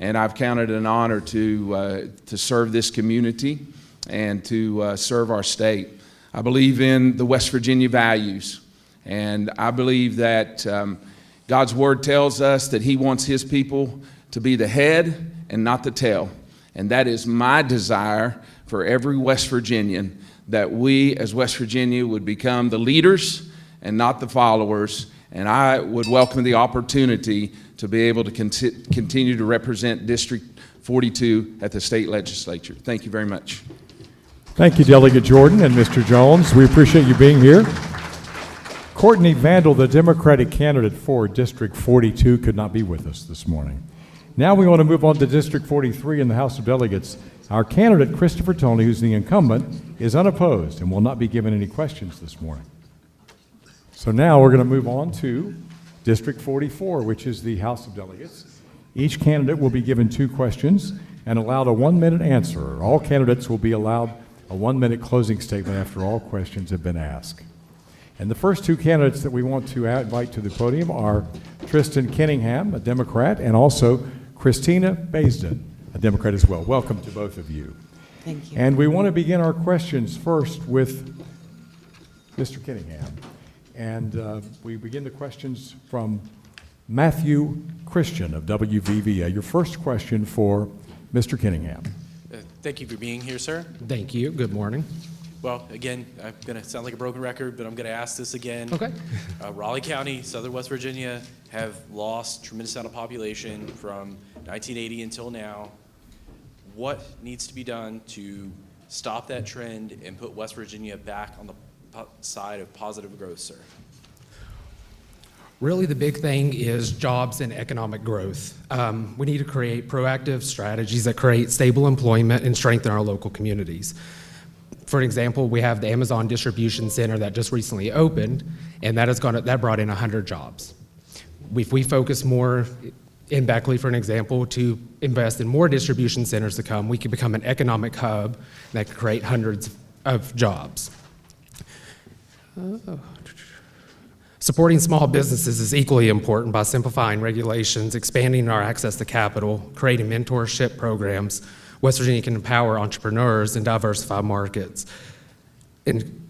And I've counted it an honor to serve this community and to serve our state. I believe in the West Virginia values. And I believe that God's word tells us that he wants his people to be the head and not the tail. And that is my desire for every West Virginian, that we as West Virginia would become the leaders and not the followers. And I would welcome the opportunity to be able to continue to represent District 42 at the state legislature. Thank you very much. Thank you, Delegate Jordan and Mr. Jones. We appreciate you being here. Courtney Vandal, the Democratic candidate for District 42, could not be with us this morning. Now we want to move on to District 43 in the House of Delegates. Our candidate, Christopher Toney, who's the incumbent, is unopposed and will not be given any questions this morning. So now we're going to move on to District 44, which is the House of Delegates. Each candidate will be given 2 questions and allowed a 1-minute answer. All candidates will be allowed a 1-minute closing statement after all questions have been asked. And the first 2 candidates that we want to invite to the podium are Tristan Kenningham, a Democrat, and also Christina Baisden, a Democrat as well. Welcome to both of you. Thank you. And we want to begin our questions first with Mr. Kenningham. And we begin the questions from Matthew Christian of WVVA. Your first question for Mr. Kenningham. Thank you for being here, sir. Thank you. Good morning. Well, again, I'm going to sound like a broken record, but I'm going to ask this again. Okay. Raleigh County, southern West Virginia, have lost tremendous amount of population from 1980 until now. What needs to be done to stop that trend and put West Virginia back on the side of positive growth, sir? Really, the big thing is jobs and economic growth. We need to create proactive strategies that create stable employment and strengthen our local communities. For example, we have the Amazon Distribution Center that just recently opened, and that brought in 100 jobs. If we focus more in Beckley, for an example, to invest in more distribution centers to come, we could become an economic hub that could create hundreds of jobs. Supporting small businesses is equally important by simplifying regulations, expanding our access to capital, creating mentorship programs. West Virginia can empower entrepreneurs and diversify markets and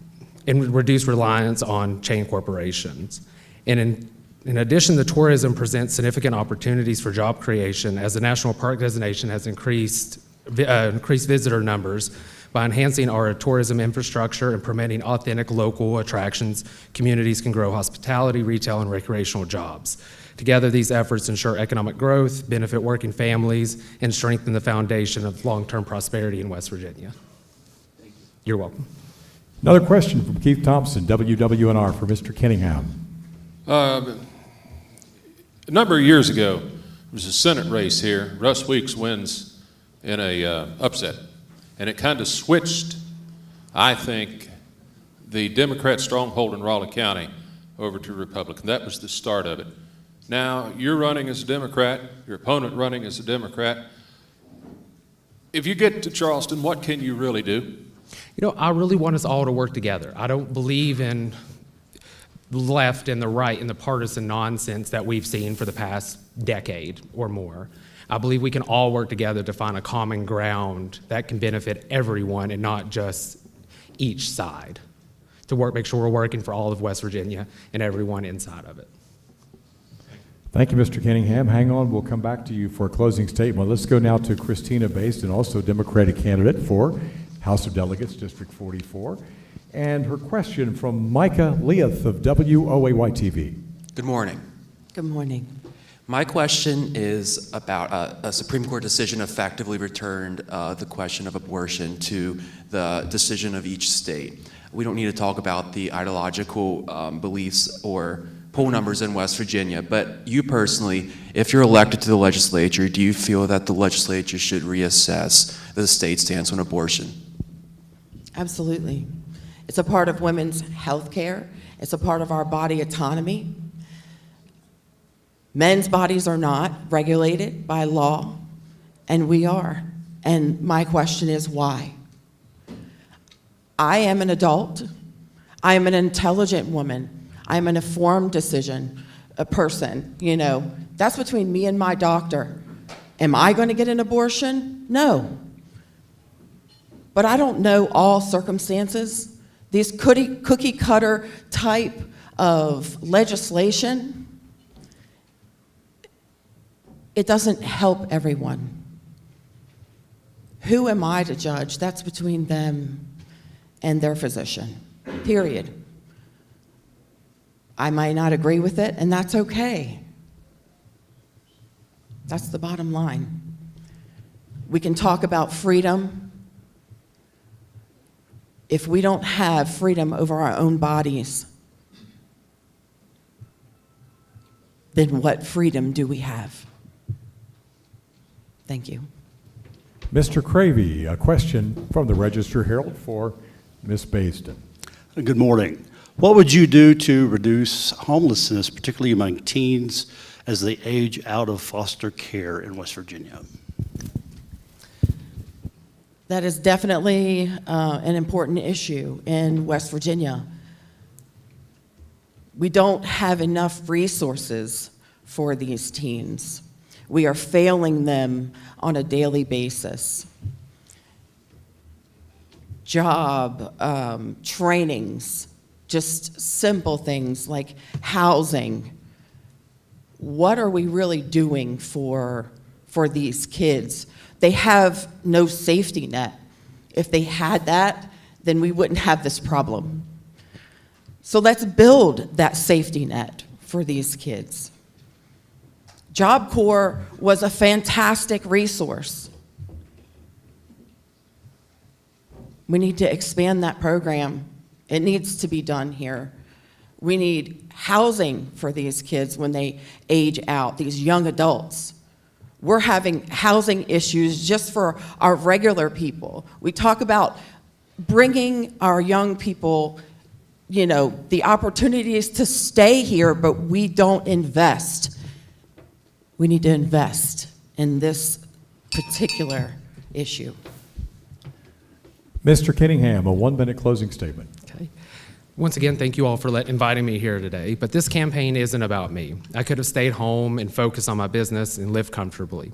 reduce reliance on chain corporations. And in addition, the tourism presents significant opportunities for job creation as the national park designation has increased visitor numbers. By enhancing our tourism infrastructure and promoting authentic local attractions, communities can grow hospitality, retail, and recreational jobs. Together, these efforts ensure economic growth, benefit working families, and strengthen the foundation of long-term prosperity in West Virginia. You're welcome. Another question from Keith Thompson, WWNR, for Mr. Kenningham. A number of years ago, there was a Senate race here. Russ Weeks wins in a upset. And it kind of switched, I think, the Democrat stronghold in Raleigh County over to Republican. That was the start of it. Now, you're running as a Democrat, your opponent running as a Democrat. If you get to Charleston, what can you really do? You know, I really want us all to work together. I don't believe in the left and the right and the partisan nonsense that we've seen for the past decade or more. I believe we can all work together to find a common ground that can benefit everyone and not just each side. To make sure we're working for all of West Virginia and everyone inside of it. Thank you, Mr. Kenningham. Hang on, we'll come back to you for a closing statement. Let's go now to Christina Baisden, also Democratic candidate for House of Delegates, District 44. And her question from Micah Leath of WOAY-TV. Good morning. Good morning. My question is about a Supreme Court decision effectively returned the question of abortion to the decision of each state. We don't need to talk about the ideological beliefs or poll numbers in West Virginia, but you personally, if you're elected to the legislature, do you feel that the legislature should reassess the state's stance on abortion? Absolutely. It's a part of women's health care. It's a part of our body autonomy. Men's bodies are not regulated by law, and we are. And my question is why? I am an adult. I am an intelligent woman. I am an informed a person. You know, that's between me and my doctor. Am I going to get an abortion? No. But I don't know all circumstances. These cookie cutter type of legislation, it doesn't help everyone. Who am I to judge? That's between them and their physician, period. I might not agree with it, and that's okay. That's the bottom line. We can talk about freedom. If we don't have freedom over our own bodies, then what freedom do we have? Thank you. Mr. Cravey, a question from the Register Herald for Ms. Baisden. Good morning. What would you do to reduce homelessness, particularly among teens, as they age out of foster care in West Virginia? That is definitely an important issue in West Virginia. We don't have enough resources for these teens. We are failing them on a daily basis. Job, trainings, just simple things like housing. What are we really doing for these kids? They have no safety net. If they had that, then we wouldn't have this problem. So let's build that safety net for these kids. Job Corps was a fantastic resource. We need to expand that program. It needs to be done here. We need housing for these kids when they age out, these young adults. We're having housing issues just for our regular people. We talk about bringing our young people, you know, the opportunities to stay here, but we don't invest. We need to invest in this particular issue. Mr. Kenningham, a 1-minute closing statement. Okay. Once again, thank you all for inviting me here today, but this campaign isn't about me. I could have stayed home and focused on my business and lived comfortably,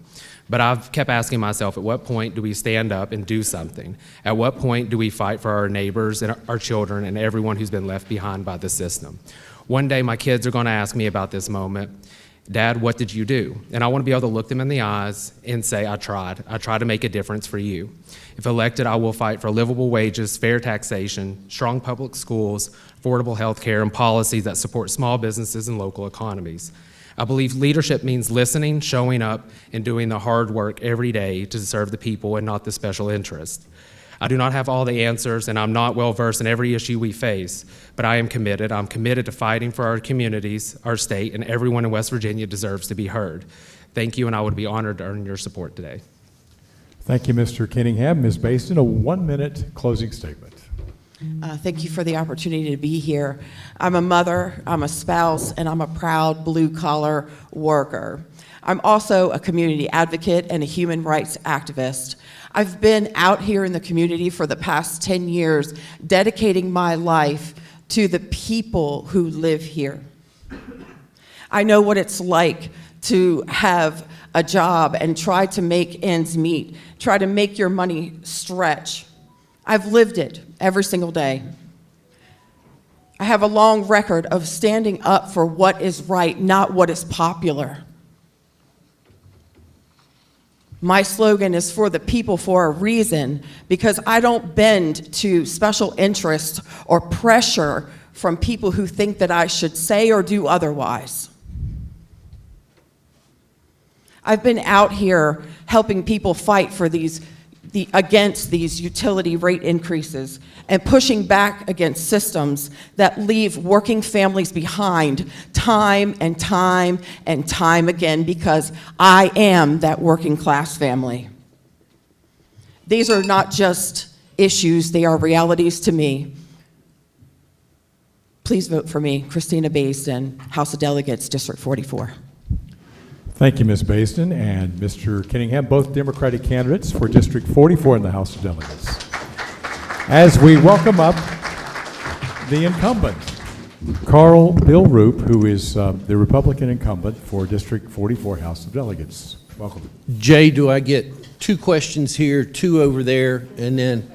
but I've kept asking myself, at what point do we stand up and do something? At what point do we fight for our neighbors and our children and everyone who's been left behind by the system? One day my kids are going to ask me about this moment. Dad, what did you do? And I want to be able to look them in the eyes and say, I tried. I tried to make a difference for you. If elected, I will fight for livable wages, fair taxation, strong public schools, affordable health care, and policies that support small businesses and local economies. I believe leadership means listening, showing up, and doing the hard work every day to serve the people and not the special interest. I do not have all the answers, and I'm not well-versed in every issue we face, but I am committed. I'm committed to fighting for our communities, our state, and everyone in West Virginia deserves to be heard. Thank you, and I would be honored to earn your support today. Thank you, Mr. Kenningham. Ms. Baston, a 1-minute closing statement. Thank you for the opportunity to be here. I'm a mother, I'm a spouse, and I'm a proud blue-collar worker. I'm also a community advocate and a human rights activist. I've been out here in the community for the past 10 years, dedicating my life to the people who live here. I know what it's like to have a job and try to make ends meet, try to make your money stretch. I've lived it every single day. I have a long record of standing up for what is right, not what is popular. My slogan is for the people for a reason, because I don't bend to special interest or pressure from people who think that I should say or do otherwise. I've been out here helping people fight for against these utility rate increases and pushing back against systems that leave working families behind time and time and time again, because I am that working class family. These are not just issues, they are realities to me. Please vote for me, Christina Baston, House of Delegates, District 44. Thank you, Ms. Baston and Mr. Kenningham, both Democratic candidates for District 44 in the House of Delegates. As we welcome up the incumbent, Carl Bill Roop, who is the Republican incumbent for District 44 House of Delegates. Welcome. Jay, do I get 2 questions here, 2 over there, and then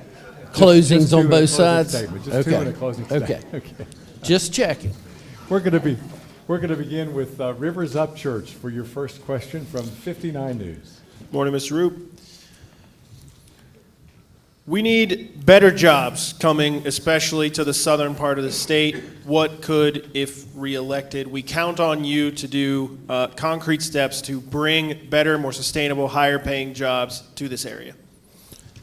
closings just on both sides? Just 2 in a closing statement. Okay. Just checking. We're going to begin with Rivers Up Church for your first question from 59 News. Morning, Mr. Roop. We need better jobs coming, especially to the southern part of the state. What could, if reelected, we count on you to do concrete steps to bring better, more sustainable, higher paying jobs to this area?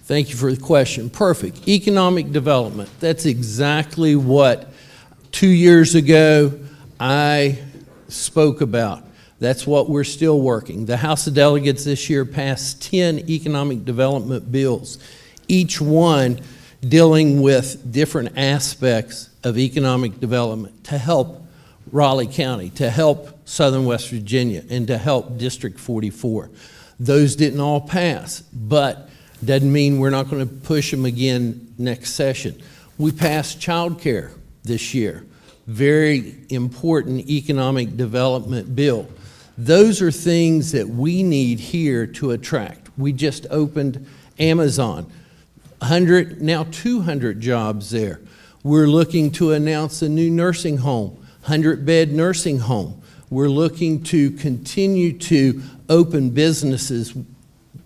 Thank you for the question. Perfect. Economic development. That's exactly what 2 years ago I spoke about. That's what we're still working. The House of Delegates this year passed 10 economic development bills. Each one dealing with different aspects of economic development to help Raleigh County, to help Southern West Virginia, and to help District 44. Those didn't all pass, but doesn't mean we're not going to push them again next session. We passed child care this year. Very important economic development bill. Those are things that we need here to attract. We just opened Amazon, 100, now 200 jobs there. We're looking to announce a new nursing home, 100-bed nursing home. We're looking to continue to open businesses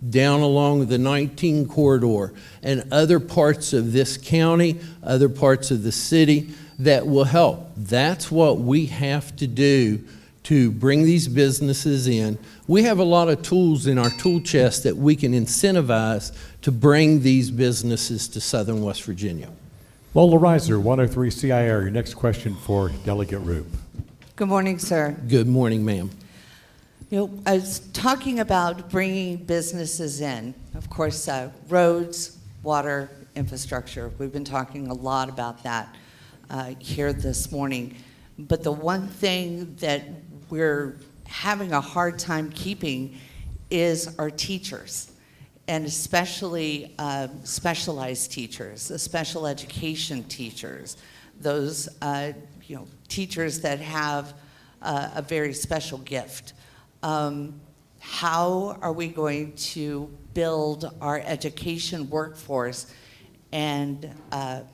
down along the 19 corridor and other parts of this county, other parts of the city that will help. That's what we have to do to bring these businesses in. We have a lot of tools in our tool chest that we can incentivize to bring these businesses to Southern West Virginia. Lola Reiser, 103 CIR, your next question for Delegate Roop. Good morning, sir. Good morning, ma'am. You know, I was talking about bringing businesses in. Of course, roads, water, infrastructure. We've been talking a lot about that here this morning. But the one thing that we're having a hard time keeping is our teachers, and especially specialized teachers, the special education teachers, those teachers that have a very special gift. How are we going to build our education workforce and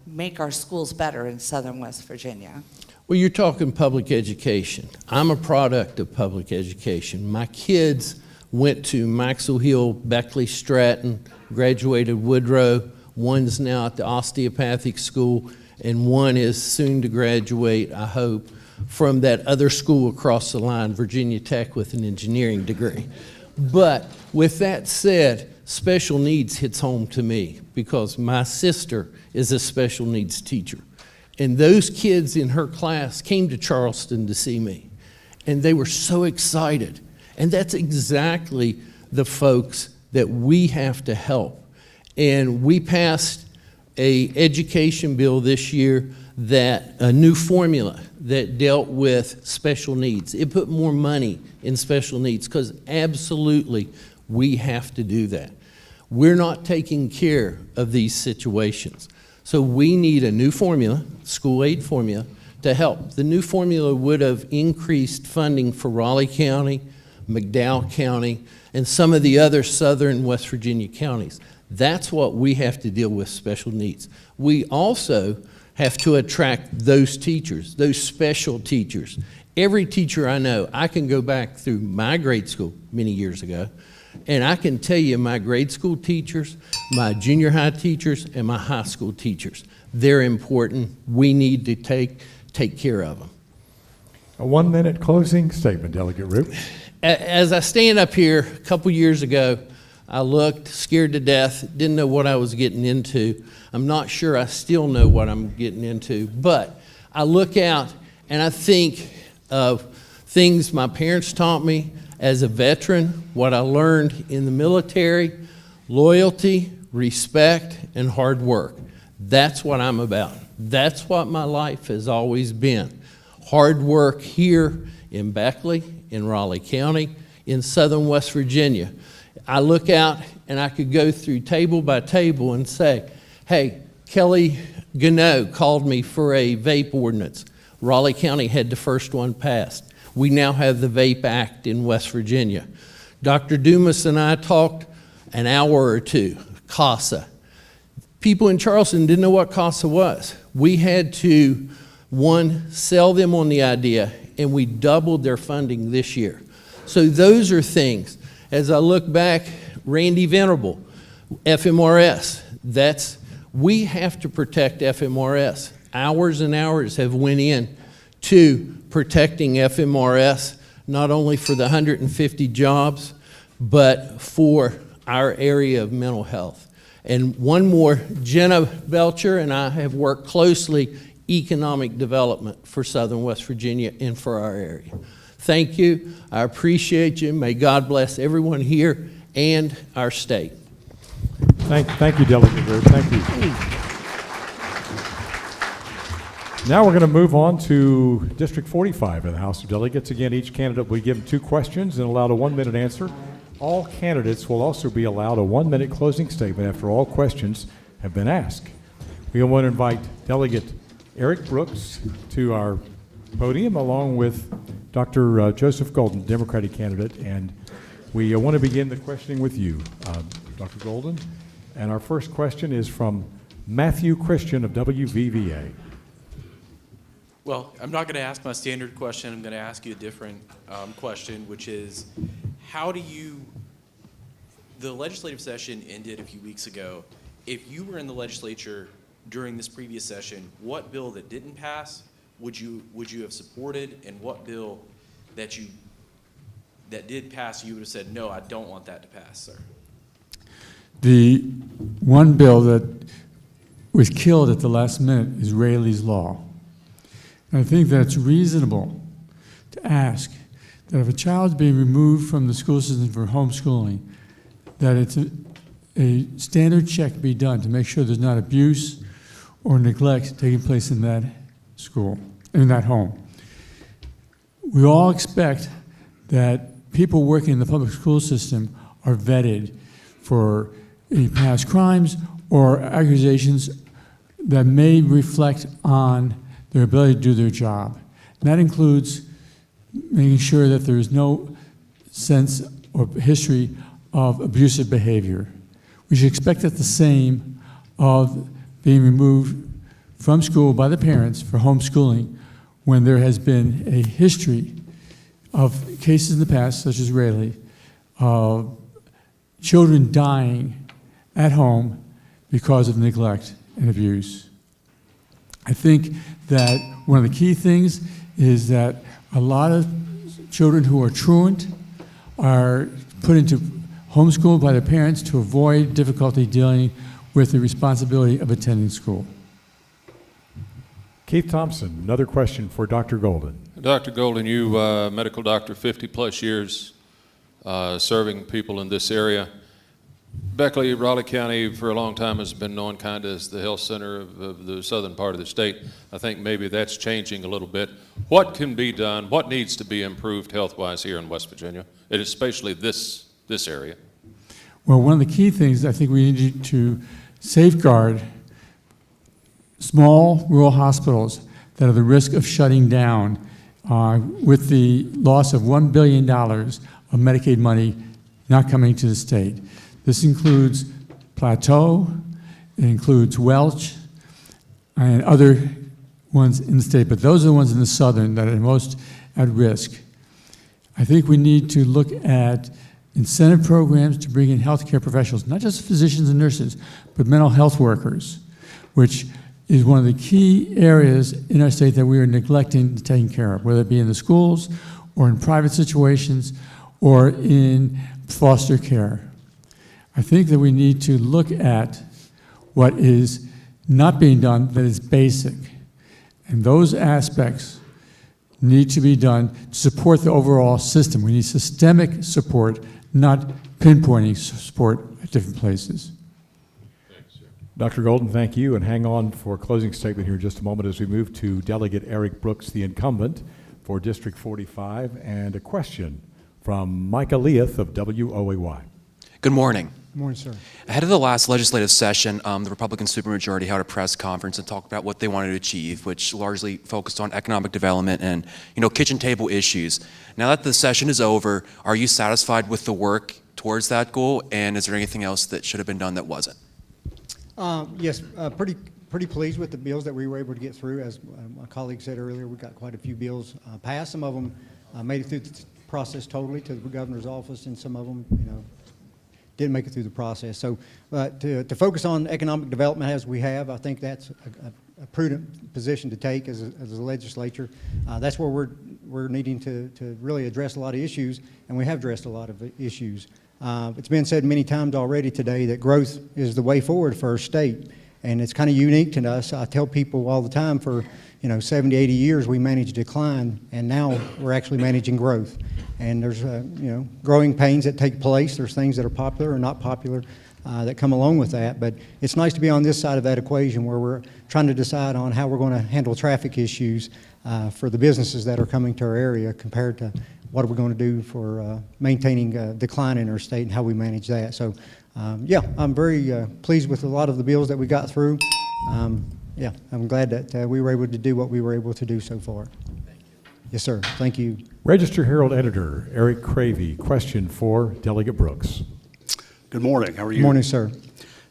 make our schools better in Southern West Virginia? Well, you're talking public education. I'm a product of public education. My kids went to Maxwell Hill, Beckley, Stratton, graduated Woodrow. One's now at the osteopathic school, and one is soon to graduate, I hope, from that other school across the line, Virginia Tech, with an engineering degree. But with that said, special needs hits home to me because my sister is a special needs teacher. And those kids in her class came to Charleston to see me. And they were so excited. And that's exactly the folks that we have to help. And we passed an education bill this year, a new formula that dealt with special needs. It put more money in special needs because absolutely we have to do that. We're not taking care of these situations. So we need a new formula, school aid formula, to help. The new formula would have increased funding for Raleigh County, McDowell County, and some of the other southern West Virginia counties. That's what we have to deal with, special needs. We also have to attract those teachers, those special teachers. Every teacher I know, I can go back through my grade school many years ago, and I can tell you my grade school teachers, my junior high teachers, and my high school teachers, they're important. We need to take care of them. A 1-minute closing statement, Delegate Roop. As I stand up here, a couple years ago, I looked, scared to death, didn't know what I was getting into. I'm not sure I still know what I'm getting into, but I look out and I think of things my parents taught me as a veteran, what I learned in the military, loyalty, respect, and hard work. That's what I'm about. That's what my life has always been. Hard work here in Beckley, in Raleigh County, in southern West Virginia. I look out and I could go through table by table and say, hey, Kelly Gano called me for a vape ordinance. Raleigh County had the first one passed. We now have the VAPE Act in West Virginia. Dr. Dumas and I talked an hour or two, CASA. People in Charleston didn't know what CASA was. We had to, one, sell them on the idea, and we doubled their funding this year. So those are things. As I look back, Randy Venerable, FMRS, we have to protect FMRS. Hours and hours have went in to protecting FMRS, not only for the 150 jobs, but for our area of mental health. And one more, Jenna Belcher and I have worked closely economic development for Southern West Virginia and for our area. Thank you. I appreciate you. May God bless everyone here and our state. Thank you, Delegate Roop. Thank you. Now we're going to move on to District 45 of the House of Delegates. Again, each candidate will be given 2 questions and allowed a 1-minute answer. All candidates will also be allowed a 1-minute closing statement after all questions have been asked. We want to invite Delegate Eric Brooks to our podium along with Dr. Joseph Golden, Democratic candidate, and we want to begin the questioning with you, Dr. Golden. And our first question is from Matthew Christian of WVVA. Well, I'm not going to ask my standard question. I'm going to ask you a different question, which is, how do you, the legislative session ended a few weeks ago. If you were in the legislature during this previous session, what bill that didn't pass would you have supported, and what bill that did pass you would have said, no, I don't want that to pass, sir? The one bill that was killed at the last minute is Rayleigh's Law. And I think that it's reasonable to ask that if a child is being removed from the school system for homeschooling, that it's a standard check be done to make sure there's not abuse or neglect taking place in that school, in that home. We all expect that people working in the public school system are vetted for any past crimes or accusations that may reflect on their ability to do their job. And that includes making sure that there is no sense or history of abusive behavior. We should expect the same of being removed from school by the parents for homeschooling when there has been a history of cases in the past, such as Rayleigh, of children dying at home because of neglect and abuse. I think that one of the key things is that a lot of children who are truant are put into homeschool by their parents to avoid difficulty dealing with the responsibility of attending school. Keith Thompson, another question for Dr. Golden. Dr. Golden, you medical doctor, 50-plus years serving people in this area. Beckley, Raleigh County, for a long time has been known kind of as the health center of the southern part of the state. I think maybe that's changing a little bit. What can be done? What needs to be improved health-wise here in West Virginia, and especially this area? Well, one of the key things I think we need to safeguard small rural hospitals that are at the risk of shutting down with the loss of $1 billion of Medicaid money not coming to the state. This includes Plateau, it includes Welch, and other ones in the state, but those are the ones in the southern that are most at risk. I think we need to look at incentive programs to bring in healthcare professionals, not just physicians and nurses, but mental health workers, which is one of the key areas in our state that we are neglecting taking care of, whether it be in the schools or in private situations or in foster care. I think that we need to look at what is not being done that is basic. And those aspects need to be done to support the overall system. We need systemic support, not pinpointing support at different places. Dr. Golden, thank you, and hang on for a closing statement here in just a moment as we move to Delegate Eric Brooks, the incumbent for District 45, and a question from Micah Leath of WOAY. Good morning. Good morning, sir. Ahead of the last legislative session, the Republican supermajority held a press conference and talked about what they wanted to achieve, which largely focused on economic development and, kitchen table issues. Now that the session is over, are you satisfied with the work towards that goal, and is there anything else that should have been done that wasn't? Yes, pretty pleased with the bills that we were able to get through. As my colleague said earlier, we got quite a few bills passed. Some of them made it through the process totally to the governor's office, and some of them, didn't make it through the process. So to focus on economic development as we have, I think that's a prudent position to take as a legislature. That's where we're needing to really address a lot of issues, and we have addressed a lot of issues. It's been said many times already today that growth is the way forward for our state, and it's kind of unique to us. I tell people all the time for 70, 80 years we managed decline, and now we're actually managing growth. And there's growing pains that take place. There's things that are popular or not popular. that come along with that. But it's nice to be on this side of that equation where we're trying to decide on how we're going to handle traffic issues for the businesses that are coming to our area compared to what are we going to do for maintaining decline in our state and how we manage that. So, yeah, I'm very pleased with a lot of the bills that we got through. Yeah, I'm glad that we were able to do what we were able to do so far. Thank you. Yes, sir. Thank you. Register Herald Editor Eric Cravey, question for Delegate Brooks. Good morning. How are you? Good morning, sir.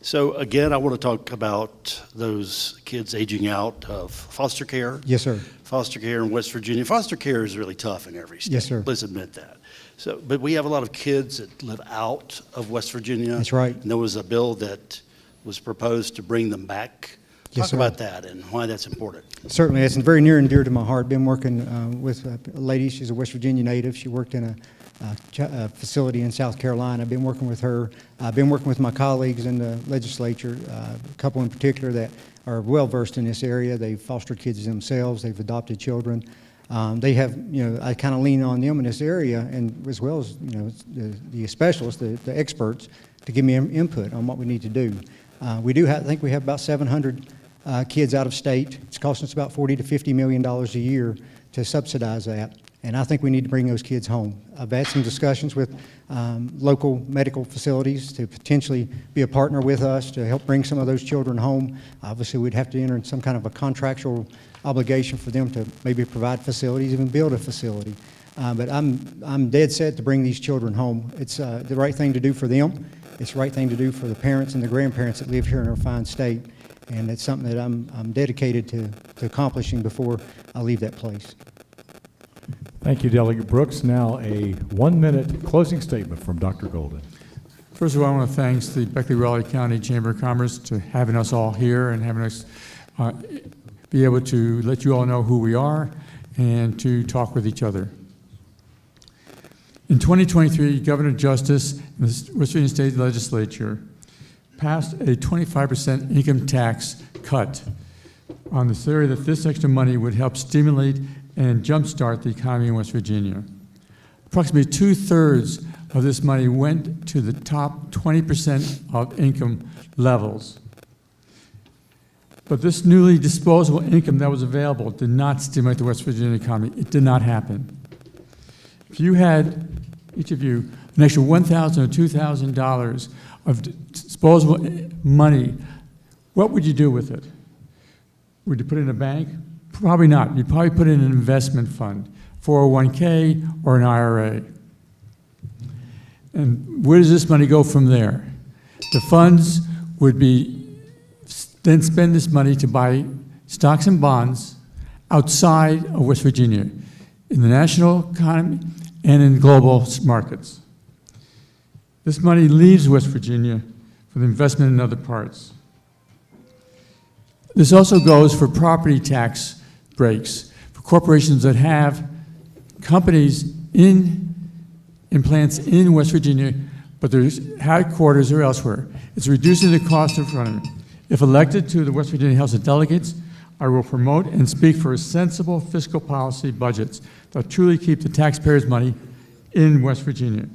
So again, I want to talk about those kids aging out of foster care. Yes, sir. Foster care in West Virginia. Foster care is really tough in every state. Yes, sir. Let's admit that. So, but we have a lot of kids that live out of West Virginia. That's right. And there was a bill that was proposed to bring them back. Yes, Talk sir. about that and why that's important. Certainly, it's very near and dear to my heart. Been working with a lady, she's a West Virginia native. She worked in a facility in South Carolina. I've been working with her. I've been working with my colleagues in the legislature, a couple in particular that are well-versed in this area. They've fostered kids themselves. They've adopted children. They have, I kind of lean on them in this area, and as well as, the specialists, the experts, to give me input on what we need to do. We do have, I think we have about 700 kids out of state. It's costing us about $40 to $50 million a year to subsidize that. And I think we need to bring those kids home. I've had some discussions with local medical facilities to potentially be a partner with us to help bring some of those children home. Obviously, we'd have to enter in some kind of a contractual obligation for them to maybe provide facilities, even build a facility. But I'm dead set to bring these children home. It's the right thing to do for them. It's the right thing to do for the parents and the grandparents that live here in our fine state. And it's something that I'm dedicated to accomplishing before I leave that place. Thank you, Delegate Brooks. Now a 1-minute closing statement from Dr. Golden. First of all, I want to thank the Beckley-Raleigh County Chamber of Commerce for having us all here and having us be able to let you all know who we are and to talk with each other. In 2023, Governor Justice and the West Virginia State Legislature passed a 25% income tax cut on the theory that this extra money would help stimulate and jumpstart the economy in West Virginia. Approximately 2/3 of this money went to the top 20% of income levels. But this newly disposable income that was available did not stimulate the West Virginia economy. It did not happen. If you had, each of you, an extra $1,000 or $2,000 of disposable money, what would you do with it? Would you put it in a bank? Probably not. You'd probably put it in an investment fund, 401k or an IRA. And where does this money go from there? The funds would be then spend this money to buy stocks and bonds outside of West Virginia, in the national economy and in global markets. This money leaves West Virginia for the investment in other parts. This also goes for property tax breaks for corporations that have companies in plants in West Virginia, but their headquarters are elsewhere. It's reducing the cost of running. If elected to the West Virginia House of Delegates, I will promote and speak for sensible fiscal policy budgets that truly keep the taxpayers' money in West Virginia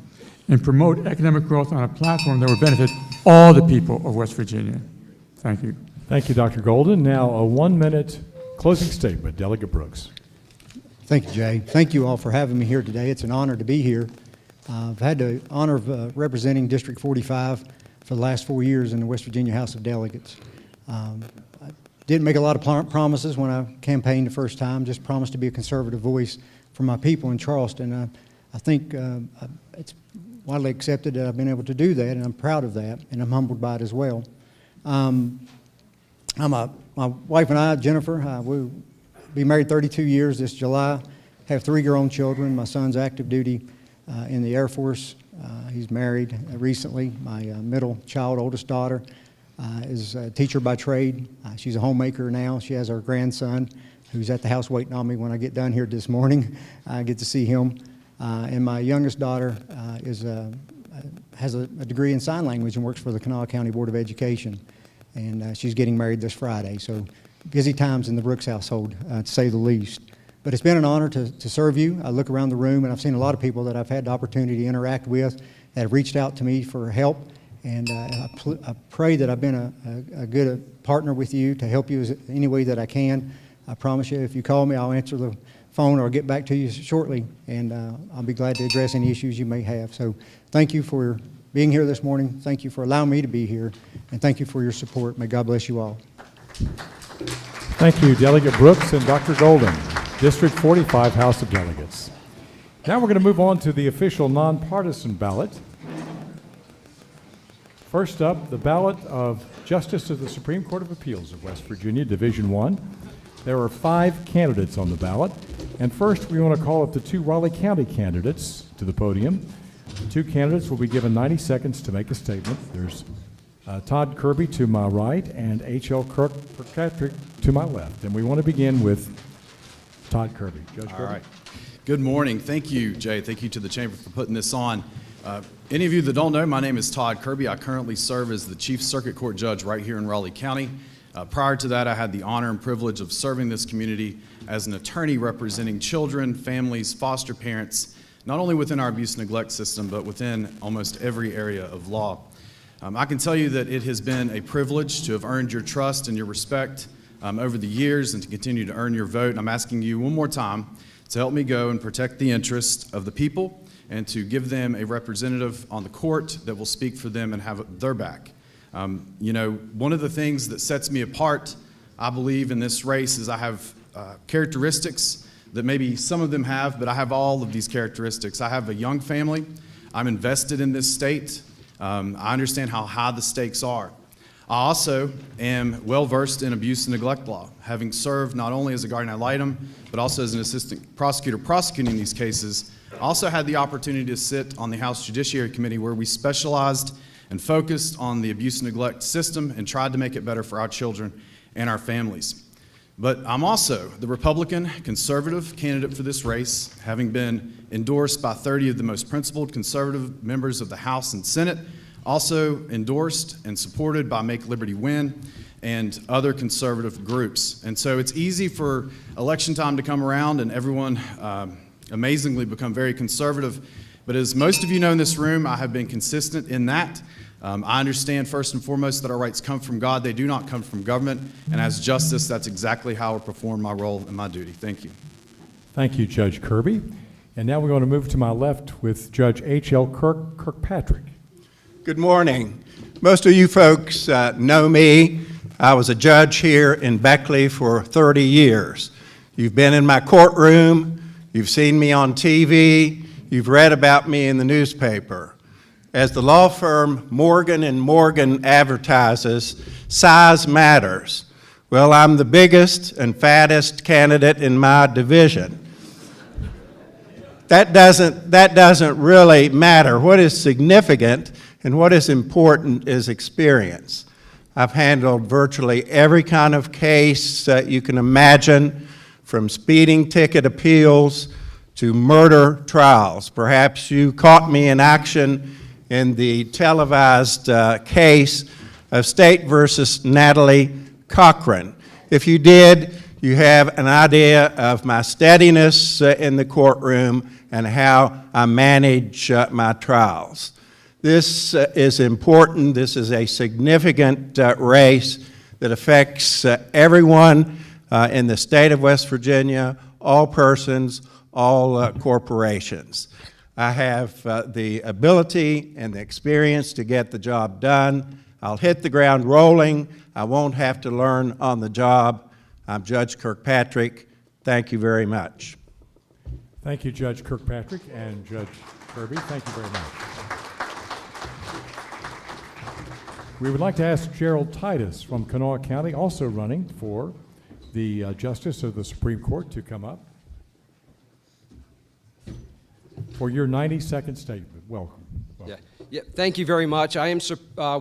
and promote economic growth on a platform that will benefit all the people of West Virginia. Thank you. Thank you, Dr. Golden. Now a 1-minute closing statement, Delegate Brooks. Thank you, Jay. Thank you all for having me here today. It's an honor to be here. I've had the honor of representing District 45 for the last 4 years in the West Virginia House of Delegates. I didn't make a lot of promises when I campaigned the first time, just promised to be a conservative voice for my people in Charleston. I think it's widely accepted that I've been able to do that, and I'm proud of that, and I'm humbled by it as well. My wife and I, Jennifer, we'll be married 32 years this July, have 3 grown children. My son's active duty in the Air Force. He's married recently. My middle child, oldest daughter, is a teacher by trade. She's a homemaker now. She has our grandson, who's at the house waiting on me when I get done here this morning. I get to see him. And my youngest daughter has a degree in sign language and works for the Kanawha County Board of Education. And she's getting married this Friday. So busy times in the Brooks household, to say the least. But it's been an honor to serve you. I look around the room and I've seen a lot of people that I've had the opportunity to interact with that have reached out to me for help. And I pray that I've been a good partner with you to help you any way that I can. I promise you, if you call me, I'll answer the phone or get back to you shortly, and I'll be glad to address any issues you may have. So thank you for being here this morning. Thank you for allowing me to be here, and thank you for your support. May God bless you all. Thank you, Delegate Brooks and Dr. Golden, District 45 House of Delegates. Now we're going to move on to the official nonpartisan ballot. First up, the ballot of Justice of the Supreme Court of Appeals of West Virginia, Division 1. There are 5 candidates on the ballot. And first, we want to call up the 2 Raleigh County candidates to the podium. The 2 candidates will be given 90 seconds to make a statement. There's Todd Kirby to my right and H.L. Kirkpatrick to my left. And we want to begin with Todd Kirby. Judge Kirby. All right. Good morning. Thank you, Jay. Thank you to the Chamber for putting this on. Any of you that don't know, my name is Todd Kirby. I currently serve as the Chief Circuit Court Judge right here in Raleigh County. Prior to that, I had the honor and privilege of serving this community as an attorney representing children, families, foster parents, not only within our abuse and neglect system, but within almost every area of law. I can tell you that it has been a privilege to have earned your trust and your respect over the years and to continue to earn your vote. And I'm asking you one more time to help me go and protect the interests of the people and to give them a representative on the court that will speak for them and have their back. You know, one of the things that sets me apart, I believe, in this race is I have characteristics that maybe some of them have, but I have all of these characteristics. I have a young family. I'm invested in this state. I understand how high the stakes are. I also am well-versed in abuse and neglect law, having served not only as a guardian ad litem, but also as an assistant prosecutor prosecuting these cases. I also had the opportunity to sit on the House Judiciary Committee where we specialized and focused on the abuse and neglect system and tried to make it better for our children and our families. But I'm also the Republican conservative candidate for this race, having been endorsed by 30 of the most principled conservative members of the House and Senate, also endorsed and supported by Make Liberty Win and other conservative groups. And so it's easy for election time to come around and everyone amazingly become very conservative. But as most of you know in this room, I have been consistent in that. I understand first and foremost that our rights come from God. They do not come from government. And as justice, that's exactly how I perform my role and my duty. Thank you. Thank you, Judge Kirby. And now we're going to move to my left with Judge H.L. Kirkpatrick. Good morning. Most of you folks know me. I was a judge here in Beckley for 30 years. You've been in my courtroom. You've seen me on TV. You've read about me in the newspaper. As the law firm Morgan & Morgan advertises, size matters. Well, I'm the biggest and fattest candidate in my division. That doesn't really matter. What is significant and what is important is experience. I've handled virtually every kind of case that you can imagine, from speeding ticket appeals to murder trials. Perhaps you caught me in action in the televised case of State versus Natalie Cochran. If you did, you have an idea of my steadiness in the courtroom and how I manage my trials. This is important. This is a significant race that affects everyone in the state of West Virginia, all persons, all corporations. I have the ability and the experience to get the job done. I'll hit the ground rolling. I won't have to learn on the job. I'm Judge Kirkpatrick. Thank you very much. Thank you, Judge Kirkpatrick and Judge Kirby. Thank you very much. We would like to ask Gerald Titus from Kanawha County, also running for the Justice of the Supreme Court, to come up for your 90-second statement. Welcome. Yeah, thank you very much. I am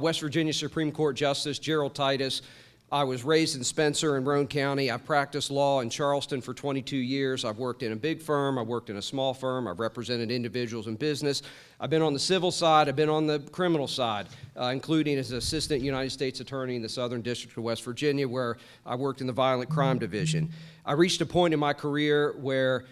West Virginia Supreme Court Justice Gerald Titus. I was raised in Spencer and Roane County. I've practiced law in Charleston for 22 years. I've worked in a big firm. I've worked in a small firm. I've represented individuals in business. I've been on the civil side. I've been on the criminal side, including as an assistant United States attorney in the Southern District of West Virginia, where I worked in the Violent Crime Division. I reached a point in my career where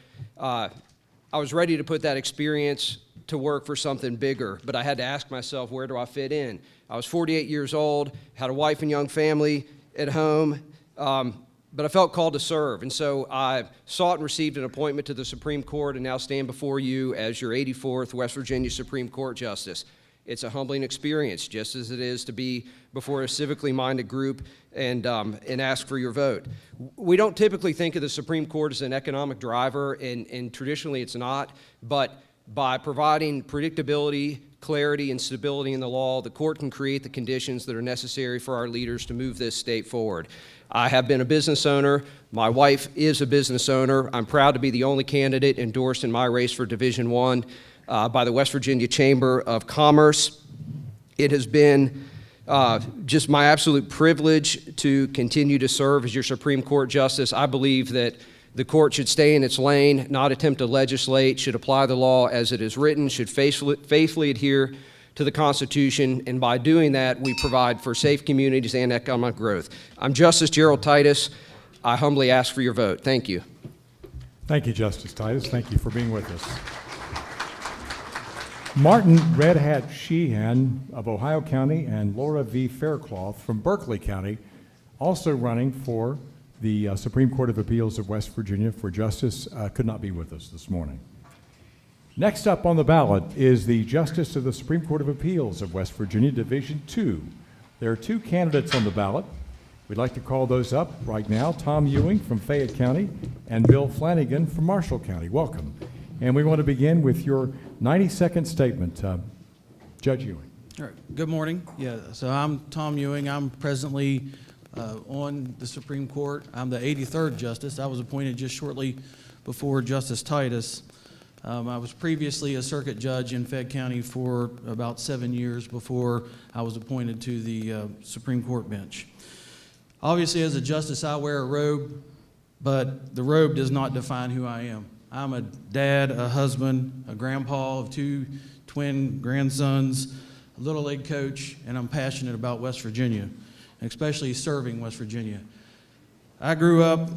I was ready to put that experience to work for something bigger, but I had to ask myself, where do I fit in? I was 48 years old, had a wife and young family at home, but I felt called to serve, and so I sought and received an appointment to the Supreme Court and now stand before you as your 84th West Virginia Supreme Court Justice. It's a humbling experience, just as it is to be before a civically minded group and ask for your vote. We don't typically think of the Supreme Court as an economic driver, and traditionally it's not, but by providing predictability, clarity, and stability in the law, the court can create the conditions that are necessary for our leaders to move this state forward. I have been a business owner. My wife is a business owner. I'm proud to be the only candidate endorsed in my race for Division I by the West Virginia Chamber of Commerce. It has been just my absolute privilege to continue to serve as your Supreme Court Justice. I believe that the court should stay in its lane, not attempt to legislate, should apply the law as it is written, should faithfully adhere to the Constitution, and by doing that, we provide for safe communities and economic growth. I'm Justice Gerald Titus. I humbly ask for your vote. Thank you. Thank you, Justice Titus. Thank you for being with us. Martin Red Hat Sheehan of Ohio County and Laura V. Faircloth from Berkeley County, also running for the Supreme Court of Appeals of West Virginia for Justice, could not be with us this morning. Next up on the ballot is the Justice of the Supreme Court of Appeals of West Virginia, Division II. There are two candidates on the ballot. We'd like to call those up right now. Tom Ewing from Fayette County and Bill Flanagan from Marshall County. Welcome. And we want to begin with your 90-second statement. Judge Ewing. All right. Good morning. Yeah, so I'm Tom Ewing. I'm presently on the Supreme Court. I'm the 83rd Justice. I was appointed just shortly before Justice Titus. I was previously a circuit judge in Fayette County for about 7 years before I was appointed to the Supreme Court bench. Obviously, as a justice, I wear a robe, but the robe does not define who I am. I'm a dad, a husband, a grandpa of 2 twin grandsons, a Little League coach, and I'm passionate about West Virginia, especially serving West Virginia. I grew up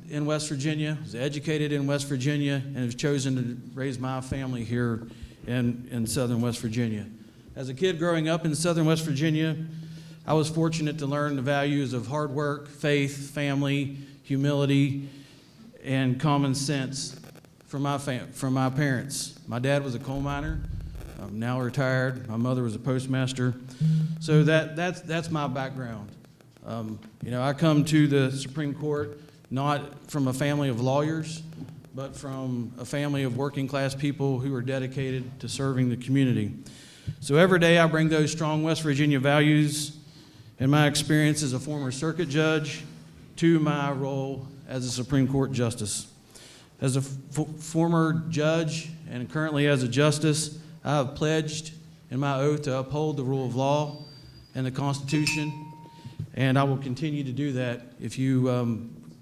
in West Virginia, was educated in West Virginia, and have chosen to raise my family here in southern West Virginia. As a kid growing up in southern West Virginia, I was fortunate to learn the values of hard work, faith, family, humility, and common sense from my parents. My dad was a coal miner, now retired. My mother was a postmaster. So that's my background. You know, I come to the Supreme Court not from a family of lawyers, but from a family of working class people who are dedicated to serving the community. So every day I bring those strong West Virginia values and my experience as a former circuit judge to my role as a Supreme Court justice. As a former judge and currently as a justice, I have pledged in my oath to uphold the rule of law and the Constitution, and I will continue to do that if you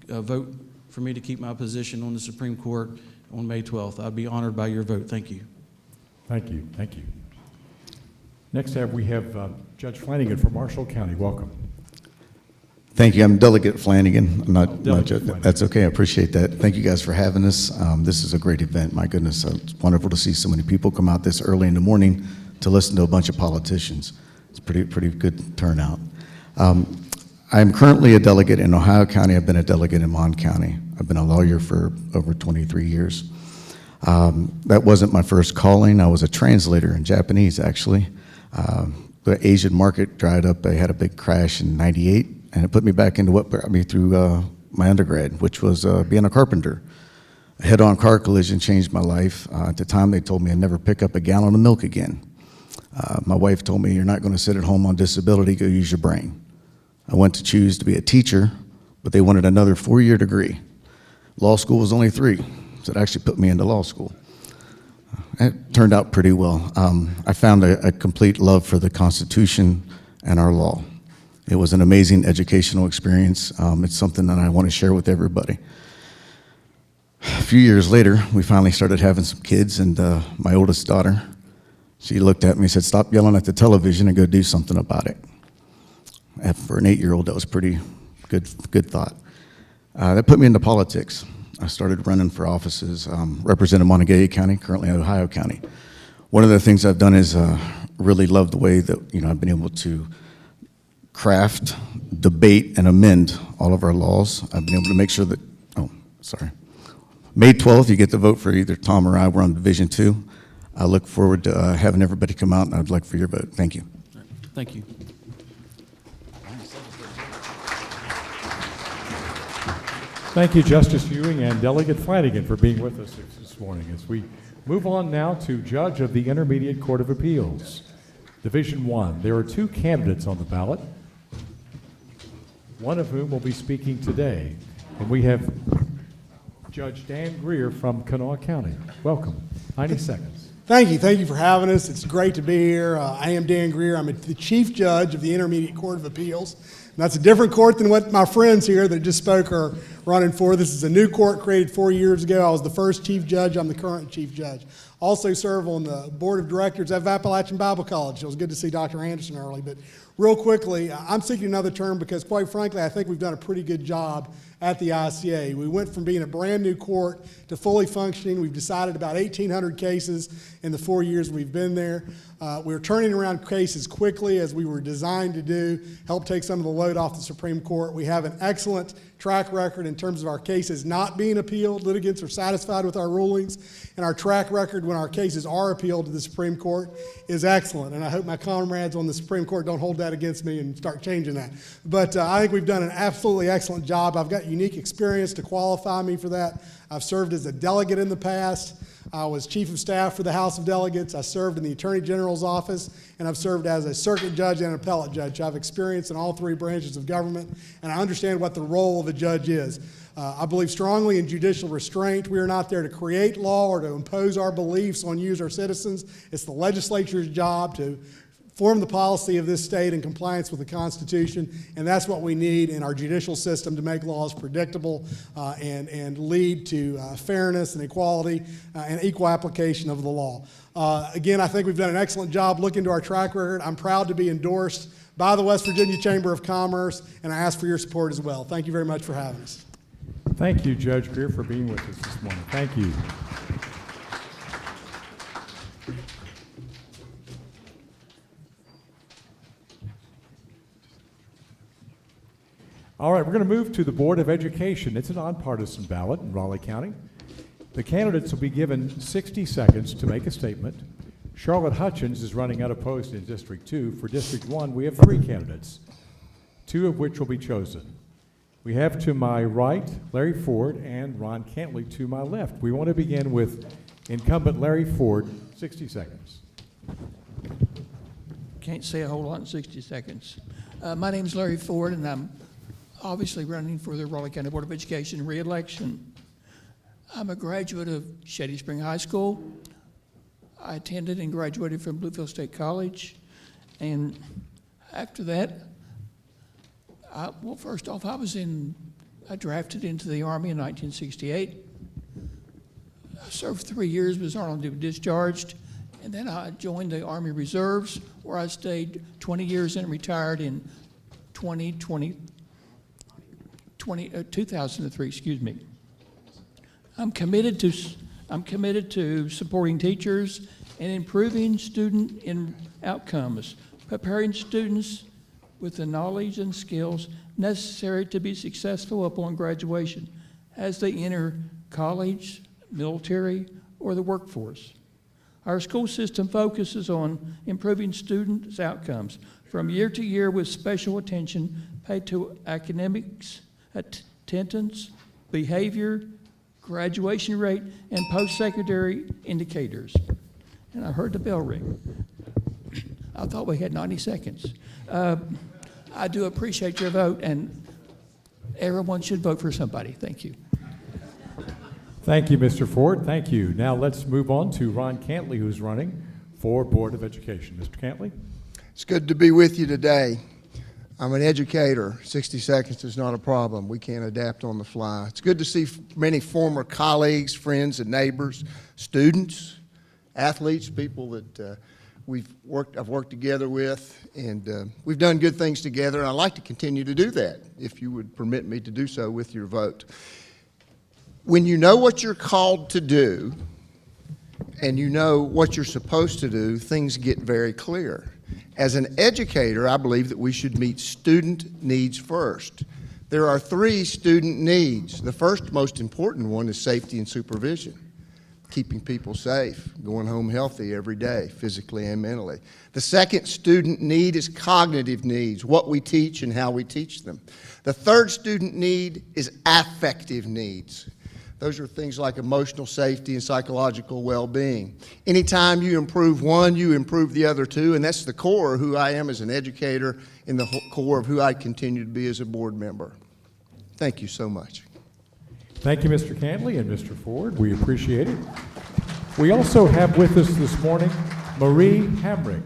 vote for me to keep my position on the Supreme Court on May 12th. I'd be honored by your vote. Thank you. Thank you. Thank you. Next up, we have Judge Flanagan from Marshall County. Welcome. Thank you. I'm Delegate Flanagan. I'm not Delegate Judge. That's okay. I appreciate that. Thank you guys for having us. This is a great event. My goodness, it's wonderful to see so many people come out this early in the morning to listen to a bunch of politicians. It's pretty good turnout. I'm currently a delegate in Ohio County. I've been a delegate in Mon County. I've been a lawyer for over 23 years. That wasn't my first calling. I was a translator in Japanese, actually. The Asian market dried up. I had a big crash in '98, and it put me back into what brought me through my undergrad, which was being a carpenter. A head-on car collision changed my life. At the time, they told me I'd never pick up a gallon of milk again. My wife told me, "You're not going to sit at home on disability, go use your brain." I went to choose to be a teacher, but they wanted another 4-year degree. Law school was only 3, so it actually put me into law school. It turned out pretty well. I found a complete love for the Constitution and our law. It was an amazing educational experience. It's something that I want to share with everybody. A few years later, we finally started having some kids, and my oldest daughter, she looked at me and said, "Stop yelling at the television and go do something about it." And for an 8-year-old, that was pretty good thought. That put me into politics. I started running for offices, representing Montague County, currently Ohio County. One of the things I've done is really love the way that I've been able to craft, debate, and amend all of our laws. I've been able to make sure that, May 12th, you get to vote for either Tom or I. We're on Division 2. I look forward to having everybody come out, and I'd like for your vote. Thank you. Thank you. Thank you, Justice Ewing and Delegate Flanagan, for being with us this morning. As we move on now to Judge of the Intermediate Court of Appeals, Division 1. There are 2 candidates on the ballot, one of whom will be speaking today. And we have Judge Dan Greer from Kanawha County. Welcome. 90 seconds. Thank you. Thank you for having us. It's great to be here. I am Dan Greer. I'm the Chief Judge of the Intermediate Court of Appeals. And that's a different court than what my friends here that just spoke are running for. This is a new court created 4 years ago. I was the first Chief Judge. I'm the current Chief Judge. Also serve on the Board of Directors at Appalachian Bible College. It was good to see Dr. Anderson early. But real quickly, I'm seeking another term because, quite frankly, I think we've done a pretty good job at the ICA. We went from being a brand new court to fully functioning. We've decided about 1,800 cases in the 4 years we've been there. We're turning around cases quickly as we were designed to do, help take some of the load off the Supreme Court. We have an excellent track record in terms of our cases not being appealed. Litigants are satisfied with our rulings, and our track record when our cases are appealed to the Supreme Court is excellent. And I hope my comrades on the Supreme Court don't hold that against me and start changing that. But I think we've done an absolutely excellent job. I've got unique experience to qualify me for that. I've served as a delegate in the past. I was Chief of Staff for the House of Delegates. I served in the Attorney General's office, and I've served as a circuit judge and an appellate judge. I have experience in all 3 branches of government, and I understand what the role of a judge is. I believe strongly in judicial restraint. We are not there to create law or to impose our beliefs on you, our citizens. It's the legislature's job to form the policy of this state in compliance with the Constitution, and that's what we need in our judicial system to make laws predictable and lead to fairness and equality and equal application of the law. Again, I think we've done an excellent job looking to our track record. I'm proud to be endorsed by the West Virginia Chamber of Commerce, and I ask for your support as well. Thank you very much for having us. Thank you, Judge Greer, for being with us this morning. Thank you. All right, we're going to move to the Board of Education. It's a nonpartisan ballot in Raleigh County. The candidates will be given 60 seconds to make a statement. Charlotte Hutchins is running unopposed in District 2. For District 1, we have 3 candidates, 2 of which will be chosen. We have to my right Larry Ford and Ron Cantley to my left. We want to begin with incumbent Larry Ford, 60 seconds. Can't say a whole lot in 60 seconds. My name is Larry Ford, and I'm obviously running for the Raleigh County Board of Education re-election. I'm a graduate of Shady Spring High School. I attended and graduated from Bluefield State College. And after that, well, first off, I drafted into the Army in 1968. I served 3 years, was honorably discharged, and then I joined the Army Reserves, where I stayed 20 years and retired in 2003, excuse me. I'm committed to supporting teachers and improving student outcomes, preparing students with the knowledge and skills necessary to be successful upon graduation as they enter college, military, or the workforce. Our school system focuses on improving students' outcomes from year to year with special attention paid to academics, attendance, behavior, graduation rate, and post-secondary indicators. And I heard the bell ring. I thought we had 90 seconds. I do appreciate your vote, and everyone should vote for somebody. Thank you. Thank you, Mr. Ford. Thank you. Now let's move on to Ron Cantley, who's running for Board of Education. Mr. Cantley? It's good to be with you today. I'm an educator. 60 seconds is not a problem. We can adapt on the fly. It's good to see many former colleagues, friends, and neighbors, students, athletes, people that I've worked together with, and we've done good things together, and I'd like to continue to do that, if you would permit me to do so with your vote. When you know what you're called to do and you know what you're supposed to do, things get very clear. As an educator, I believe that we should meet student needs first. There are 3 student needs. The first most important one is safety and supervision, keeping people safe, going home healthy every day, physically and mentally. The second student need is cognitive needs, what we teach and how we teach them. The third student need is affective needs. Those are things like emotional safety and psychological well-being. Anytime you improve one, you improve the other 2, and that's the core of who I am as an educator and the core of who I continue to be as a board member. Thank you so much. Thank you, Mr. Cantley and Mr. Ford. We appreciate it. We also have with us this morning Marie Hamrick,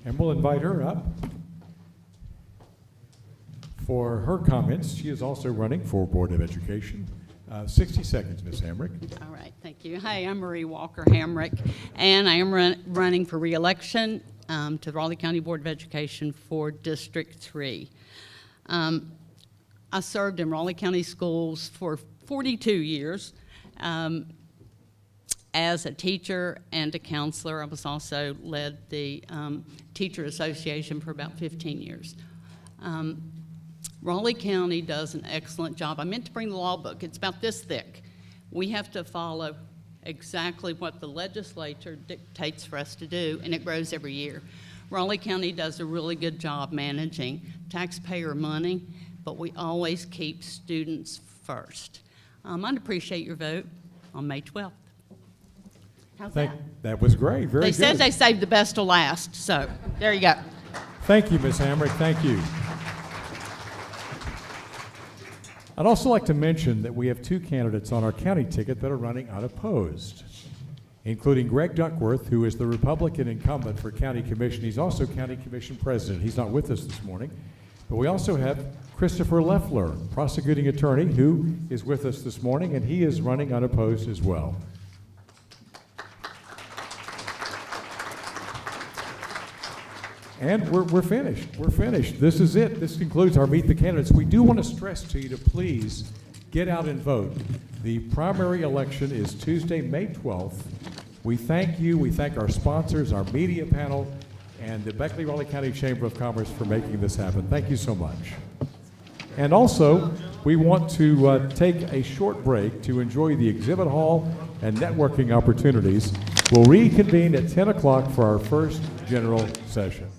and we'll invite her up for her comments. She is also running for Board of Education. 60 seconds, Ms. Hamrick. All right, thank you. Hi, I'm Marie Walker Hamrick, and I am running for re-election to the Raleigh County Board of Education for District 3. I served in Raleigh County Schools for 42 years as a teacher and a counselor. I was also led the Teacher Association for about 15 years. Raleigh County does an excellent job. I meant to bring the law book. It's about this thick. We have to follow exactly what the legislature dictates for us to do, and it grows every year. Raleigh County does a really good job managing taxpayer money, but we always keep students first. I'd appreciate your vote on May 12th. How's that? That was great. Very good. They said they saved the best to last, so there you go. Thank you, Ms. Hamrick. Thank you. I'd also like to mention that we have 2 candidates on our county ticket that are running unopposed, including Greg Duckworth, who is the Republican incumbent for County Commission. He's also County Commission President. He's not with us this morning. But we also have Christopher Leffler, prosecuting attorney, who is with us this morning, and he is running unopposed as well. And we're finished. We're finished. This is it. This concludes our Meet the Candidates. We do want to stress to you to please get out and vote. The primary election is Tuesday, May 12th. We thank you. We thank our sponsors, our media panel, and the Beckley-Raleigh County Chamber of Commerce for making this happen. Thank you so much. And also, we want to take a short break to enjoy the exhibit hall and networking opportunities. We'll reconvene at 10 o'clock for our first general session.